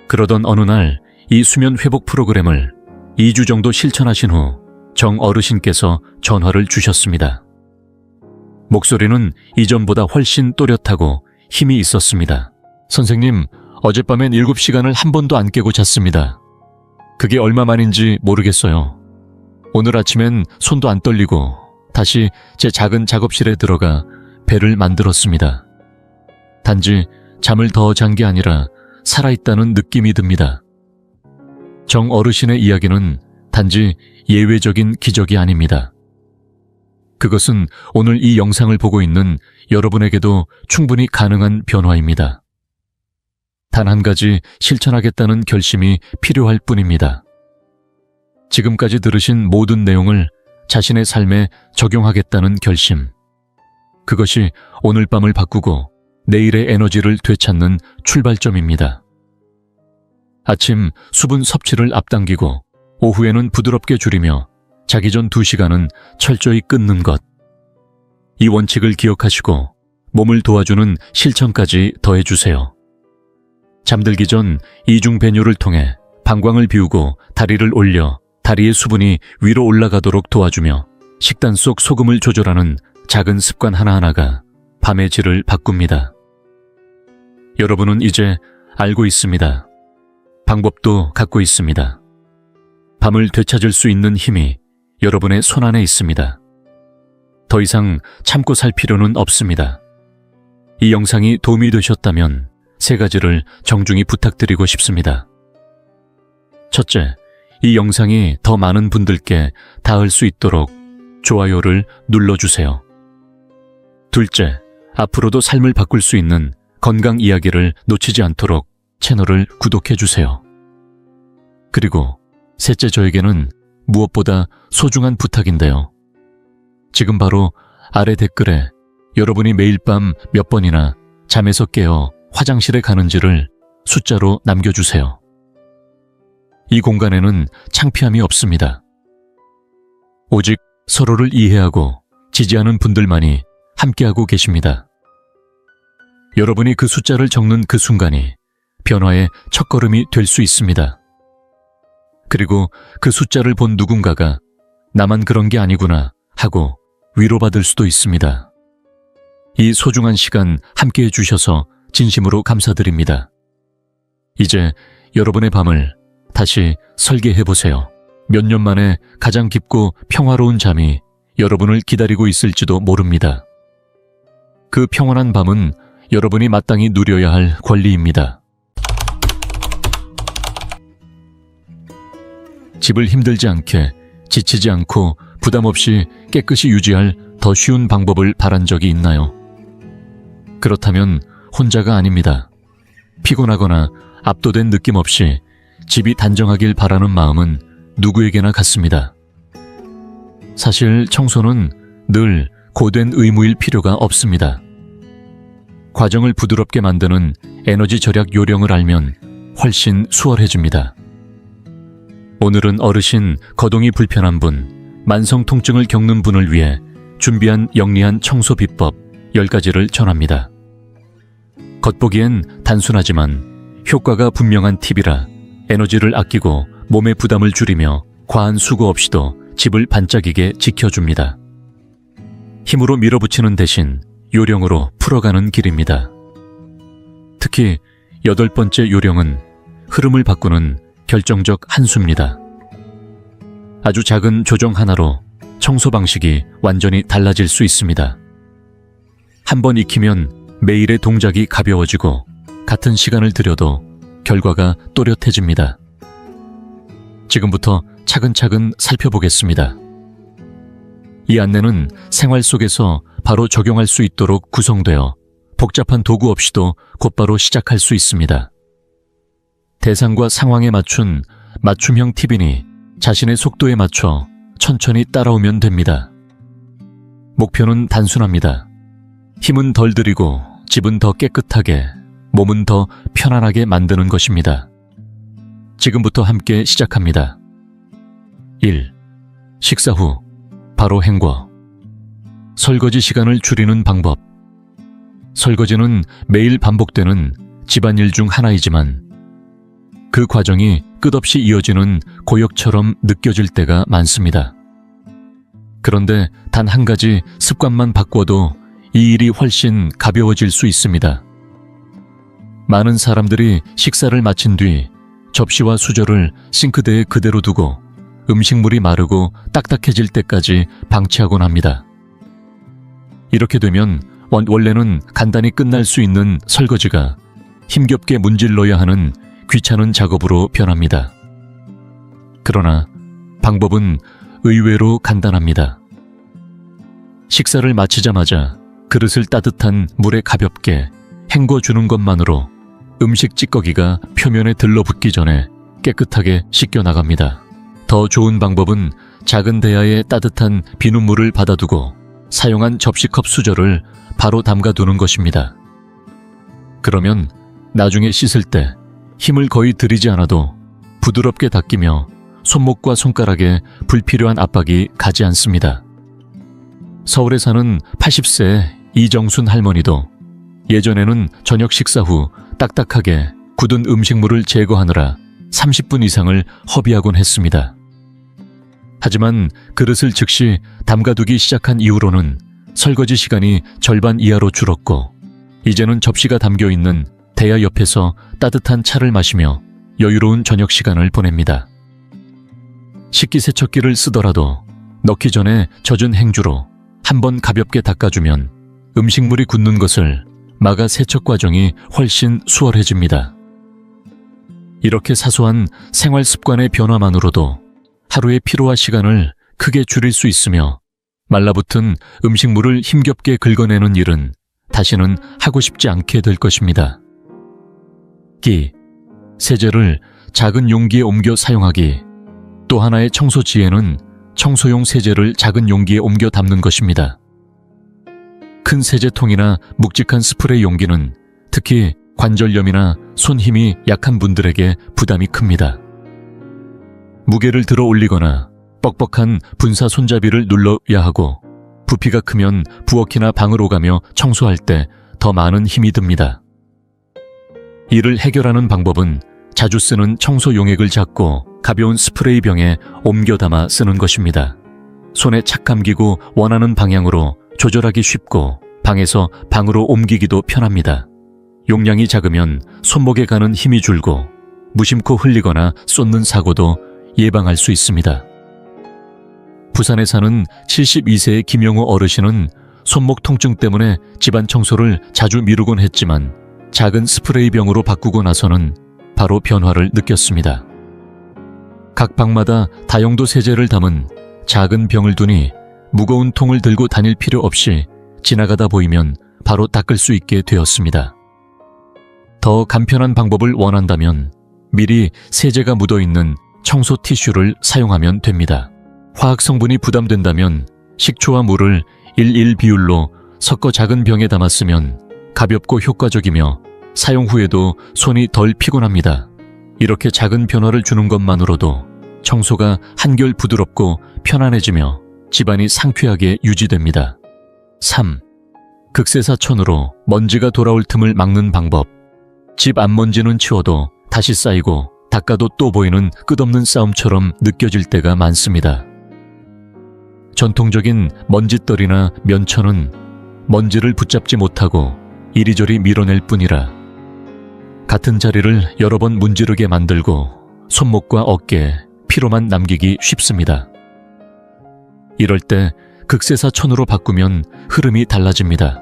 그러던 어느 날 이 수면 회복 프로그램을 2주 정도 실천하신 후 정 어르신께서 전화를 주셨습니다. 목소리는 이전보다 훨씬 또렷하고 힘이 있었습니다. 선생님, 어젯밤엔 7시간을 한 번도 안 깨고 잤습니다. 그게 얼마 만인지 모르겠어요. 오늘 아침엔 손도 안 떨리고 다시 제 작은 작업실에 들어가 배를 만들었습니다. 단지 잠을 더 잔 게 아니라 살아있다는 느낌이 듭니다. 정 어르신의 이야기는 단지 예외적인 기적이 아닙니다. 그것은 오늘 이 영상을 보고 있는 여러분에게도 충분히 가능한 변화입니다. 단 한 가지 실천하겠다는 결심이 필요할 뿐입니다. 지금까지 들으신 모든 내용을 자신의 삶에 적용하겠다는 결심. 그것이 오늘 밤을 바꾸고 내일의 에너지를 되찾는 출발점입니다. 아침 수분 섭취를 앞당기고 오후에는 부드럽게 줄이며 자기 전 2시간은 철저히 끊는 것. 이 원칙을 기억하시고 몸을 도와주는 실천까지 더해주세요. 잠들기 전 이중 배뇨를 통해 방광을 비우고 다리를 올려 다리의 수분이 위로 올라가도록 도와주며 식단 속 소금을 조절하는 작은 습관 하나하나가 밤의 질을 바꿉니다. 여러분은 이제 알고 있습니다. 방법도 갖고 있습니다. 밤을 되찾을 수 있는 힘이 여러분의 손안에 있습니다. 더 이상 참고 살 필요는 없습니다. 이 영상이 도움이 되셨다면 3가지를 정중히 부탁드리고 싶습니다. 첫째, 이 영상이 더 많은 분들께 닿을 수 있도록 좋아요를 눌러주세요. 둘째, 앞으로도 삶을 바꿀 수 있는 건강 이야기를 놓치지 않도록 채널을 구독해주세요. 그리고 셋째, 저에게는 무엇보다 소중한 부탁인데요. 지금 바로 아래 댓글에 여러분이 매일 밤 몇 번이나 잠에서 깨어 화장실에 가는지를 숫자로 남겨주세요. 이 공간에는 창피함이 없습니다. 오직 서로를 이해하고 지지하는 분들만이 함께하고 계십니다. 여러분이 그 숫자를 적는 그 순간이 변화의 첫걸음이 될 수 있습니다. 그리고 그 숫자를 본 누군가가 나만 그런 게 아니구나 하고 위로받을 수도 있습니다. 이 소중한 시간 함께해 주셔서 진심으로 감사드립니다. 이제 여러분의 밤을 다시 설계해보세요. 몇 년 만에 가장 깊고 평화로운 잠이 여러분을 기다리고 있을지도 모릅니다. 그 평온한 밤은 여러분이 마땅히 누려야 할 권리입니다. 집을 힘들지 않게, 지치지 않고 부담 없이 깨끗이 유지할 더 쉬운 방법을 바란 적이 있나요? 그렇다면 혼자가 아닙니다. 피곤하거나 압도된 느낌 없이 집이 단정하길 바라는 마음은 누구에게나 같습니다. 사실 청소는 늘 고된 의무일 필요가 없습니다. 과정을 부드럽게 만드는 에너지 절약 요령을 알면 훨씬 수월해집니다. 오늘은 어르신, 거동이 불편한 분, 만성 통증을 겪는 분을 위해 준비한 영리한 청소 비법 10가지를 전합니다. 겉보기엔 단순하지만 효과가 분명한 팁이라 에너지를 아끼고 몸의 부담을 줄이며 과한 수고 없이도 집을 반짝이게 지켜줍니다. 힘으로 밀어붙이는 대신 요령으로 풀어가는 길입니다. 특히 8번째 요령은 흐름을 바꾸는 결정적 한 수입니다. 아주 작은 조정 하나로 청소 방식이 완전히 달라질 수 있습니다. 한번 익히면 매일의 동작이 가벼워지고 같은 시간을 들여도 결과가 또렷해집니다. 지금부터 차근차근 살펴보겠습니다. 이 안내는 생활 속에서 바로 적용할 수 있도록 구성되어 복잡한 도구 없이도 곧바로 시작할 수 있습니다. 대상과 상황에 맞춘 맞춤형 팁이니 자신의 속도에 맞춰 천천히 따라오면 됩니다. 목표는 단순합니다. 힘은 덜 들이고 집은 더 깨끗하게, 몸은 더 편안하게 만드는 것입니다. 지금부터 함께 시작합니다. 1. 식사 후 바로 헹궈. 설거지 시간을 줄이는 방법. 설거지는 매일 반복되는 집안일 중 하나이지만 그 과정이 끝없이 이어지는 고역처럼 느껴질 때가 많습니다. 그런데 단 한 가지 습관만 바꿔도 이 일이 훨씬 가벼워질 수 있습니다. 많은 사람들이 식사를 마친 뒤 접시와 수저를 싱크대에 그대로 두고 음식물이 마르고 딱딱해질 때까지 방치하곤 합니다. 이렇게 되면 원래는 간단히 끝날 수 있는 설거지가 힘겹게 문질러야 하는 귀찮은 작업으로 변합니다. 그러나 방법은 의외로 간단합니다. 식사를 마치자마자 그릇을 따뜻한 물에 가볍게 헹궈주는 것만으로 음식 찌꺼기가 표면에 들러붙기 전에 깨끗하게 씻겨 나갑니다. 더 좋은 방법은 작은 대야에 따뜻한 비눗물을 받아두고 사용한 접시컵 수저를 바로 담가두는 것입니다. 그러면 나중에 씻을 때 힘을 거의 들이지 않아도 부드럽게 닦이며 손목과 손가락에 불필요한 압박이 가지 않습니다. 서울에 사는 80세 이정순 할머니도 예전에는 저녁 식사 후 딱딱하게 굳은 음식물을 제거하느라 30분 이상을 허비하곤 했습니다. 하지만 그릇을 즉시 담가두기 시작한 이후로는 설거지 시간이 절반 이하로 줄었고 이제는 접시가 담겨있는 대야 옆에서 따뜻한 차를 마시며 여유로운 저녁 시간을 보냅니다. 식기세척기를 쓰더라도 넣기 전에 젖은 행주로 한번 가볍게 닦아주면 음식물이 굳는 것을 막아 세척 과정이 훨씬 수월해집니다. 이렇게 사소한 생활 습관의 변화만으로도 하루의 피로와 시간을 크게 줄일 수 있으며 말라붙은 음식물을 힘겹게 긁어내는 일은 다시는 하고 싶지 않게 될 것입니다. 세제를 작은 용기에 옮겨 사용하기. 또 하나의 청소 지혜는 청소용 세제를 작은 용기에 옮겨 담는 것입니다. 큰 세제통이나 묵직한 스프레이 용기는 특히 관절염이나 손 힘이 약한 분들에게 부담이 큽니다. 무게를 들어 올리거나 뻑뻑한 분사 손잡이를 눌러야 하고 부피가 크면 부엌이나 방을 오가며 청소할 때 더 많은 힘이 듭니다. 이를 해결하는 방법은 자주 쓰는 청소 용액을 잡고 가벼운 스프레이 병에 옮겨 담아 쓰는 것입니다. 손에 착 감기고 원하는 방향으로 조절하기 쉽고 방에서 방으로 옮기기도 편합니다. 용량이 작으면 손목에 가는 힘이 줄고 무심코 흘리거나 쏟는 사고도 예방할 수 있습니다. 부산에 사는 72세의 김영호 어르신은 손목 통증 때문에 집안 청소를 자주 미루곤 했지만 작은 스프레이 병으로 바꾸고 나서는 바로 변화를 느꼈습니다. 각 방마다 다용도 세제를 담은 작은 병을 두니 무거운 통을 들고 다닐 필요 없이 지나가다 보이면 바로 닦을 수 있게 되었습니다. 더 간편한 방법을 원한다면 미리 세제가 묻어있는 청소 티슈를 사용하면 됩니다. 화학 성분이 부담된다면 식초와 물을 1:1 비율로 섞어 작은 병에 담았으면 가볍고 효과적이며 사용 후에도 손이 덜 피곤합니다. 이렇게 작은 변화를 주는 것만으로도 청소가 한결 부드럽고 편안해지며 집안이 상쾌하게 유지됩니다. 3. 극세사천으로 먼지가 돌아올 틈을 막는 방법. 집 앞먼지는 치워도 다시 쌓이고 닦아도 또 보이는 끝없는 싸움처럼 느껴질 때가 많습니다. 전통적인 먼지떨이나 면천은 먼지를 붙잡지 못하고 이리저리 밀어낼 뿐이라 같은 자리를 여러 번 문지르게 만들고 손목과 어깨에 피로만 남기기 쉽습니다. 이럴 때 극세사천으로 바꾸면 흐름이 달라집니다.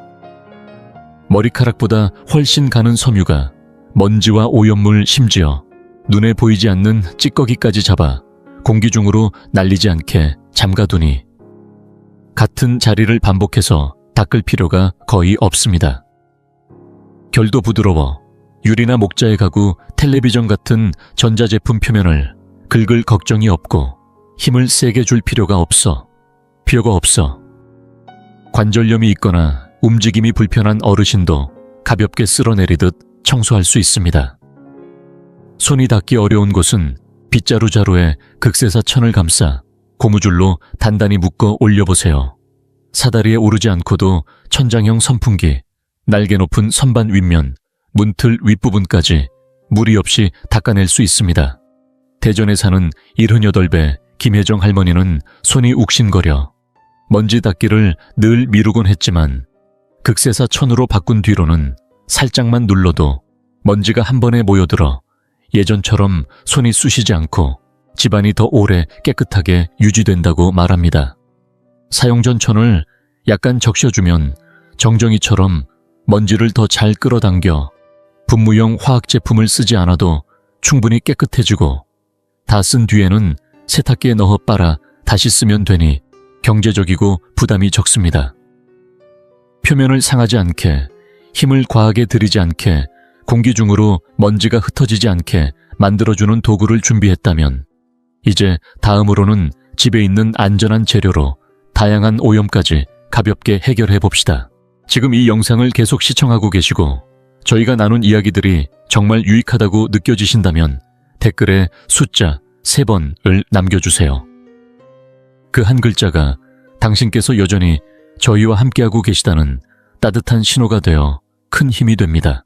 머리카락보다 훨씬 가는 섬유가 먼지와 오염물 심지어 눈에 보이지 않는 찌꺼기까지 잡아 공기 중으로 날리지 않게 잠가두니 같은 자리를 반복해서 닦을 필요가 거의 없습니다. 결도 부드러워 유리나 목자의 가구, 텔레비전 같은 전자제품 표면을 긁을 걱정이 없고 힘을 세게 줄 필요가 없어. 관절염이 있거나 움직임이 불편한 어르신도 가볍게 쓸어내리듯 청소할 수 있습니다. 손이 닿기 어려운 곳은 빗자루 자루에 극세사 천을 감싸 고무줄로 단단히 묶어 올려보세요. 사다리에 오르지 않고도 천장형 선풍기, 날개 높은 선반 윗면, 문틀 윗부분까지 무리 없이 닦아낼 수 있습니다. 대전에 사는 78배 김혜정 할머니는 손이 욱신거려 먼지 닦기를 늘 미루곤 했지만 극세사 천으로 바꾼 뒤로는 살짝만 눌러도 먼지가 한 번에 모여들어 예전처럼 손이 쑤시지 않고 집안이 더 오래 깨끗하게 유지된다고 말합니다. 사용 전 천을 약간 적셔주면 정정이처럼 먼지를 더 잘 끌어당겨 분무용 화학 제품을 쓰지 않아도 충분히 깨끗해지고 다 쓴 뒤에는 세탁기에 넣어 빨아 다시 쓰면 되니 경제적이고 부담이 적습니다. 표면을 상하지 않게, 힘을 과하게 들이지 않게, 공기 중으로 먼지가 흩어지지 않게 만들어주는 도구를 준비했다면 이제 다음으로는 집에 있는 안전한 재료로 다양한 오염까지 가볍게 해결해 봅시다. 지금 이 영상을 계속 시청하고 계시고 저희가 나눈 이야기들이 정말 유익하다고 느껴지신다면 댓글에 숫자 3번을 남겨주세요. 그 한 글자가 당신께서 여전히 저희와 함께하고 계시다는 따뜻한 신호가 되어 큰 힘이 됩니다.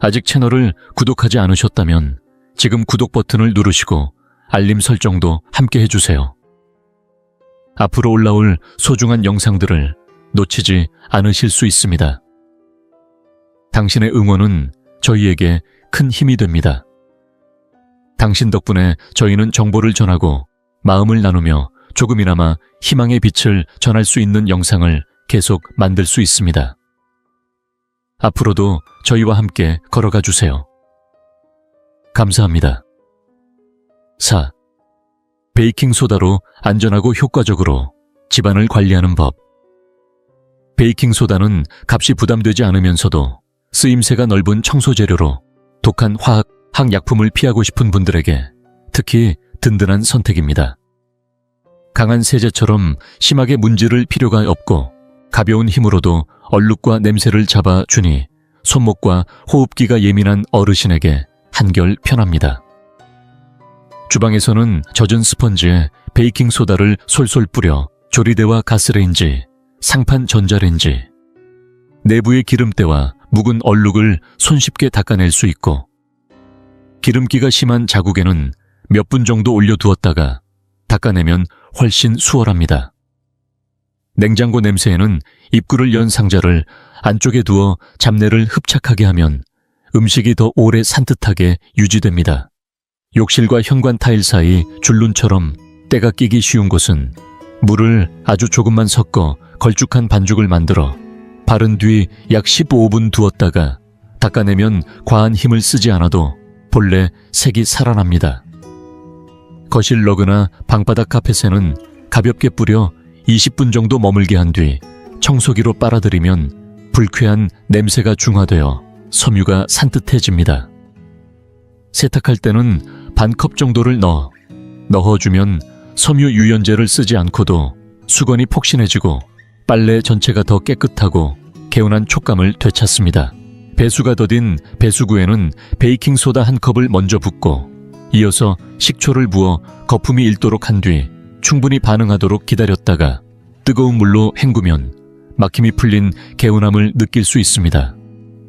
아직 채널을 구독하지 않으셨다면 지금 구독 버튼을 누르시고 알림 설정도 함께 해주세요. 앞으로 올라올 소중한 영상들을 놓치지 않으실 수 있습니다. 당신의 응원은 저희에게 큰 힘이 됩니다. 당신 덕분에 저희는 정보를 전하고 마음을 나누며 조금이나마 희망의 빛을 전할 수 있는 영상을 계속 만들 수 있습니다. 앞으로도 저희와 함께 걸어가 주세요. 감사합니다. 4. 베이킹소다로 안전하고 효과적으로 집안을 관리하는 법. 베이킹소다는 값이 부담되지 않으면서도 쓰임새가 넓은 청소재료로 독한 화학, 항약품을 피하고 싶은 분들에게 특히 든든한 선택입니다. 강한 세제처럼 심하게 문지를 필요가 없고 가벼운 힘으로도 얼룩과 냄새를 잡아주니 손목과 호흡기가 예민한 어르신에게 한결 편합니다. 주방에서는 젖은 스펀지에 베이킹소다를 솔솔 뿌려 조리대와 가스레인지, 상판 전자레인지, 내부의 기름때와 묵은 얼룩을 손쉽게 닦아낼 수 있고 기름기가 심한 자국에는 몇 분 정도 올려두었다가 닦아내면 훨씬 수월합니다. 냉장고 냄새에는 입구를 연 상자를 안쪽에 두어 잡내를 흡착하게 하면 음식이 더 오래 산뜻하게 유지됩니다. 욕실과 현관 타일 사이 줄눈처럼 때가 끼기 쉬운 곳은 물을 아주 조금만 섞어 걸쭉한 반죽을 만들어 바른 뒤 약 15분 두었다가 닦아내면 과한 힘을 쓰지 않아도 본래 색이 살아납니다. 거실 러그나 방바닥 카펫에는 가볍게 뿌려 20분 정도 머물게 한 뒤 청소기로 빨아들이면 불쾌한 냄새가 중화되어 섬유가 산뜻해집니다. 세탁할 때는 반 컵 정도를 넣어주면 섬유 유연제를 쓰지 않고도 수건이 폭신해지고 빨래 전체가 더 깨끗하고 개운한 촉감을 되찾습니다. 배수가 더딘 배수구에는 베이킹소다 1컵을 먼저 붓고 이어서 식초를 부어 거품이 일도록 한 뒤 충분히 반응하도록 기다렸다가 뜨거운 물로 헹구면 막힘이 풀린 개운함을 느낄 수 있습니다.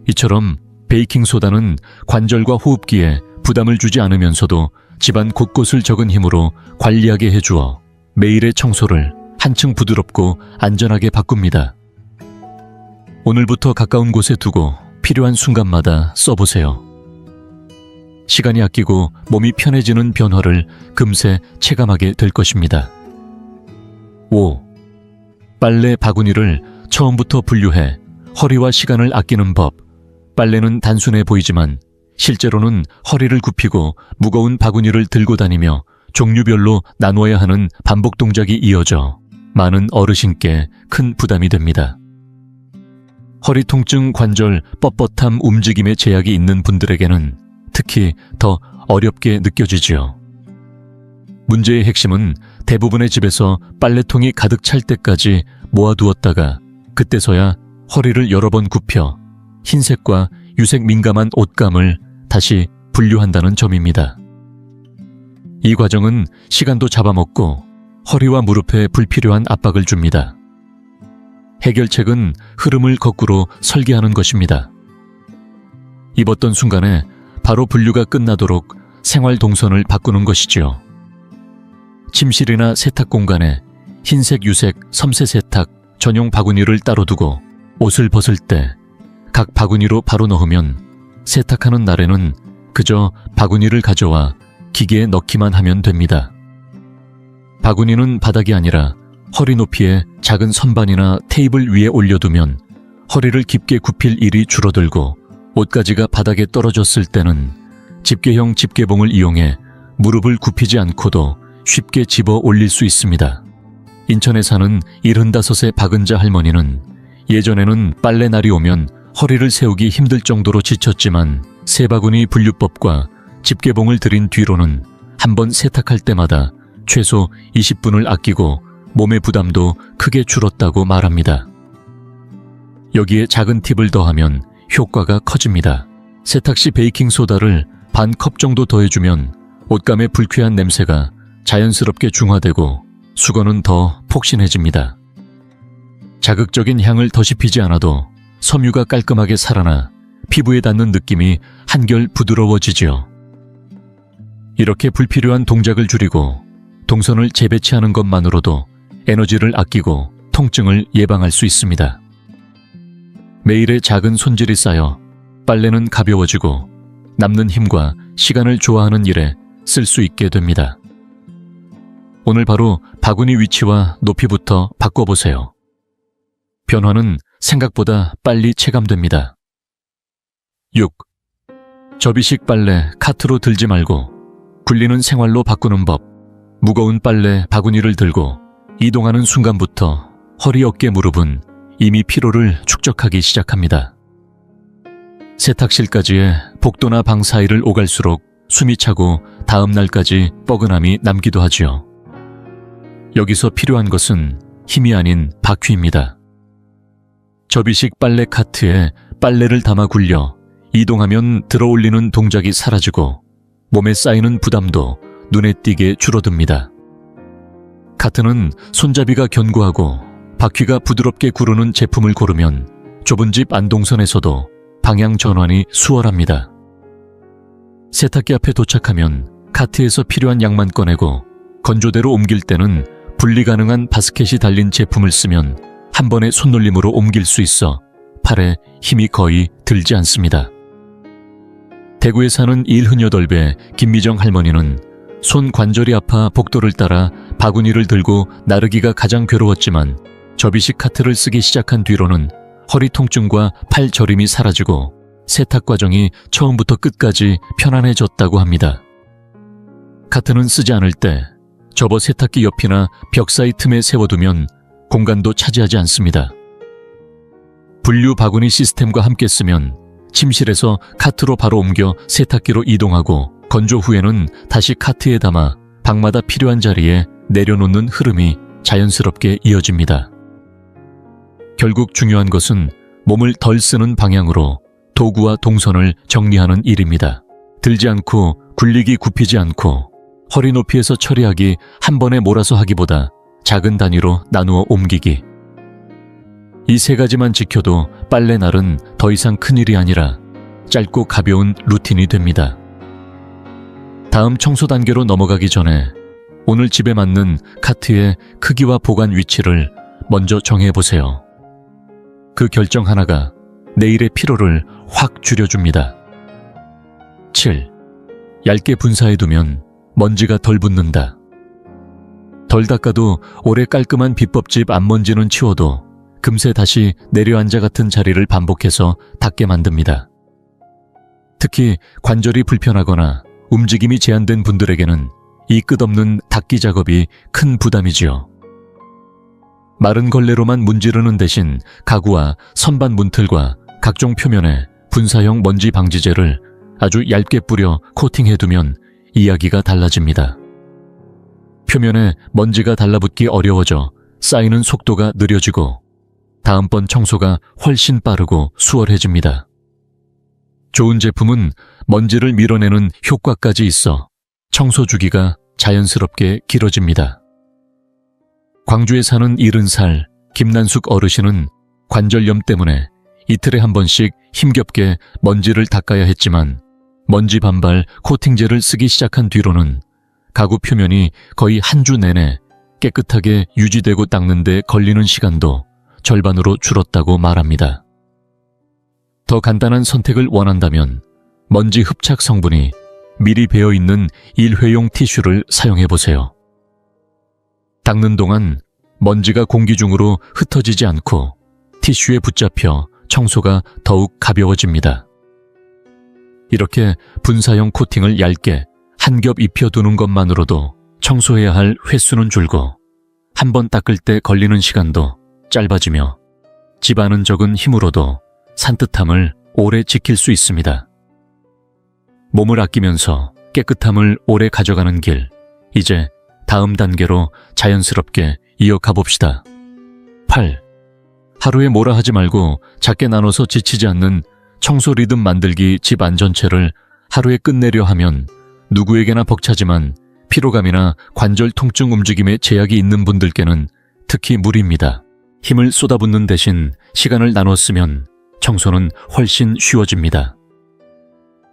이처럼 베이킹소다는 관절과 호흡기에 부담을 주지 않으면서도 집안 곳곳을 적은 힘으로 관리하게 해주어 매일의 청소를 한층 부드럽고 안전하게 바꿉니다. 오늘부터 가까운 곳에 두고 필요한 순간마다 써보세요. 시간이 아끼고 몸이 편해지는 변화를 금세 체감하게 될 것입니다. 5. 빨래 바구니를 처음부터 분류해 허리와 시간을 아끼는 법. 빨래는 단순해 보이지만 실제로는 허리를 굽히고 무거운 바구니를 들고 다니며 종류별로 나누어야 하는 반복 동작이 이어져 많은 어르신께 큰 부담이 됩니다. 허리 통증, 관절, 뻣뻣함, 움직임에 제약이 있는 분들에게는 특히 더 어렵게 느껴지지요. 문제의 핵심은 대부분의 집에서 빨래통이 가득 찰 때까지 모아두었다가 그때서야 허리를 여러 번 굽혀 흰색과 유색 민감한 옷감을 다시 분류한다는 점입니다. 이 과정은 시간도 잡아먹고 허리와 무릎에 불필요한 압박을 줍니다. 해결책은 흐름을 거꾸로 설계하는 것입니다. 입었던 순간에 바로 분류가 끝나도록 생활 동선을 바꾸는 것이지요. 침실이나 세탁 공간에 흰색, 유색, 섬세 세탁 전용 바구니를 따로 두고 옷을 벗을 때 각 바구니로 바로 넣으면 세탁하는 날에는 그저 바구니를 가져와 기계에 넣기만 하면 됩니다. 바구니는 바닥이 아니라 허리 높이의 작은 선반이나 테이블 위에 올려두면 허리를 깊게 굽힐 일이 줄어들고 옷가지가 바닥에 떨어졌을 때는 집게형 집게봉을 이용해 무릎을 굽히지 않고도 쉽게 집어 올릴 수 있습니다. 인천에 사는 75세 박은자 할머니는 예전에는 빨래 날이 오면 허리를 세우기 힘들 정도로 지쳤지만 세바구니 분류법과 집게봉을 들인 뒤로는 한번 세탁할 때마다 최소 20분을 아끼고 몸의 부담도 크게 줄었다고 말합니다. 여기에 작은 팁을 더하면 효과가 커집니다. 세탁 시 베이킹소다를 반 컵 정도 더해주면 옷감의 불쾌한 냄새가 자연스럽게 중화되고 수건은 더 폭신해집니다. 자극적인 향을 더시피지 않아도 섬유가 깔끔하게 살아나 피부에 닿는 느낌이 한결 부드러워지지요. 이렇게 불필요한 동작을 줄이고 동선을 재배치하는 것만으로도 에너지를 아끼고 통증을 예방할 수 있습니다. 매일의 작은 손질이 쌓여 빨래는 가벼워지고 남는 힘과 시간을 좋아하는 일에 쓸 수 있게 됩니다. 오늘 바로 바구니 위치와 높이부터 바꿔보세요. 변화는 생각보다 빨리 체감됩니다. 6. 접이식 빨래 카트로 들지 말고 굴리는 생활로 바꾸는 법. 무거운 빨래 바구니를 들고 이동하는 순간부터 허리, 어깨, 무릎은 이미 피로를 축적하기 시작합니다. 세탁실까지의 복도나 방 사이를 오갈수록 숨이 차고 다음 날까지 뻐근함이 남기도 하지요. 여기서 필요한 것은 힘이 아닌 바퀴입니다. 접이식 빨래 카트에 빨래를 담아 굴려 이동하면 들어올리는 동작이 사라지고 몸에 쌓이는 부담도 눈에 띄게 줄어듭니다. 카트는 손잡이가 견고하고 바퀴가 부드럽게 구르는 제품을 고르면 좁은 집 안동선에서도 방향 전환이 수월합니다. 세탁기 앞에 도착하면 카트에서 필요한 양만 꺼내고 건조대로 옮길 때는 분리 가능한 바스켓이 달린 제품을 쓰면 한 번의 손놀림으로 옮길 수 있어 팔에 힘이 거의 들지 않습니다. 대구에 사는 일흔여덟배 김미정 할머니는 손 관절이 아파 복도를 따라 바구니를 들고 나르기가 가장 괴로웠지만 접이식 카트를 쓰기 시작한 뒤로는 허리 통증과 팔 저림이 사라지고 세탁 과정이 처음부터 끝까지 편안해졌다고 합니다. 카트는 쓰지 않을 때 접어 세탁기 옆이나 벽 사이 틈에 세워두면 공간도 차지하지 않습니다. 분류 바구니 시스템과 함께 쓰면 침실에서 카트로 바로 옮겨 세탁기로 이동하고 건조 후에는 다시 카트에 담아 방마다 필요한 자리에 내려놓는 흐름이 자연스럽게 이어집니다. 결국 중요한 것은 몸을 덜 쓰는 방향으로 도구와 동선을 정리하는 일입니다. 들지 않고 굴리기 굽히지 않고 허리 높이에서 처리하기 한 번에 몰아서 하기보다 작은 단위로 나누어 옮기기. 이 세 가지만 지켜도 빨래 날은 더 이상 큰일이 아니라 짧고 가벼운 루틴이 됩니다. 다음 청소 단계로 넘어가기 전에 오늘 집에 맞는 카트의 크기와 보관 위치를 먼저 정해보세요. 그 결정 하나가 내일의 피로를 확 줄여줍니다. 7. 얇게 분사해두면 먼지가 덜 붙는다. 덜 닦아도 오래 깔끔한 비법집 앞먼지는 치워도 금세 다시 내려앉아 같은 자리를 반복해서 닦게 만듭니다. 특히 관절이 불편하거나 움직임이 제한된 분들에게는 이 끝없는 닦기 작업이 큰 부담이지요. 마른 걸레로만 문지르는 대신 가구와 선반 문틀과 각종 표면에 분사형 먼지 방지제를 아주 얇게 뿌려 코팅해두면 이야기가 달라집니다. 표면에 먼지가 달라붙기 어려워져 쌓이는 속도가 느려지고 다음번 청소가 훨씬 빠르고 수월해집니다. 좋은 제품은 먼지를 밀어내는 효과까지 있어 청소 주기가 자연스럽게 길어집니다. 광주에 사는 70살 김난숙 어르신은 관절염 때문에 이틀에 한 번씩 힘겹게 먼지를 닦아야 했지만 먼지 반발 코팅제를 쓰기 시작한 뒤로는 가구 표면이 거의 한 주 내내 깨끗하게 유지되고 닦는 데 걸리는 시간도 절반으로 줄었다고 말합니다. 더 간단한 선택을 원한다면 먼지 흡착 성분이 미리 배어있는 일회용 티슈를 사용해보세요. 닦는 동안 먼지가 공기 중으로 흩어지지 않고 티슈에 붙잡혀 청소가 더욱 가벼워집니다. 이렇게 분사형 코팅을 얇게 한 겹 입혀두는 것만으로도 청소해야 할 횟수는 줄고 한 번 닦을 때 걸리는 시간도 짧아지며 집안은 적은 힘으로도 산뜻함을 오래 지킬 수 있습니다. 몸을 아끼면서 깨끗함을 오래 가져가는 길, 이제 다음 단계로 자연스럽게 이어가 봅시다. 8. 하루에 뭐라 하지 말고 작게 나눠서 지치지 않는 청소 리듬 만들기 집안 전체를 하루에 끝내려 하면 누구에게나 벅차지만 피로감이나 관절 통증 움직임에 제약이 있는 분들께는 특히 무리입니다. 힘을 쏟아붓는 대신 시간을 나눠 쓰면 청소는 훨씬 쉬워집니다.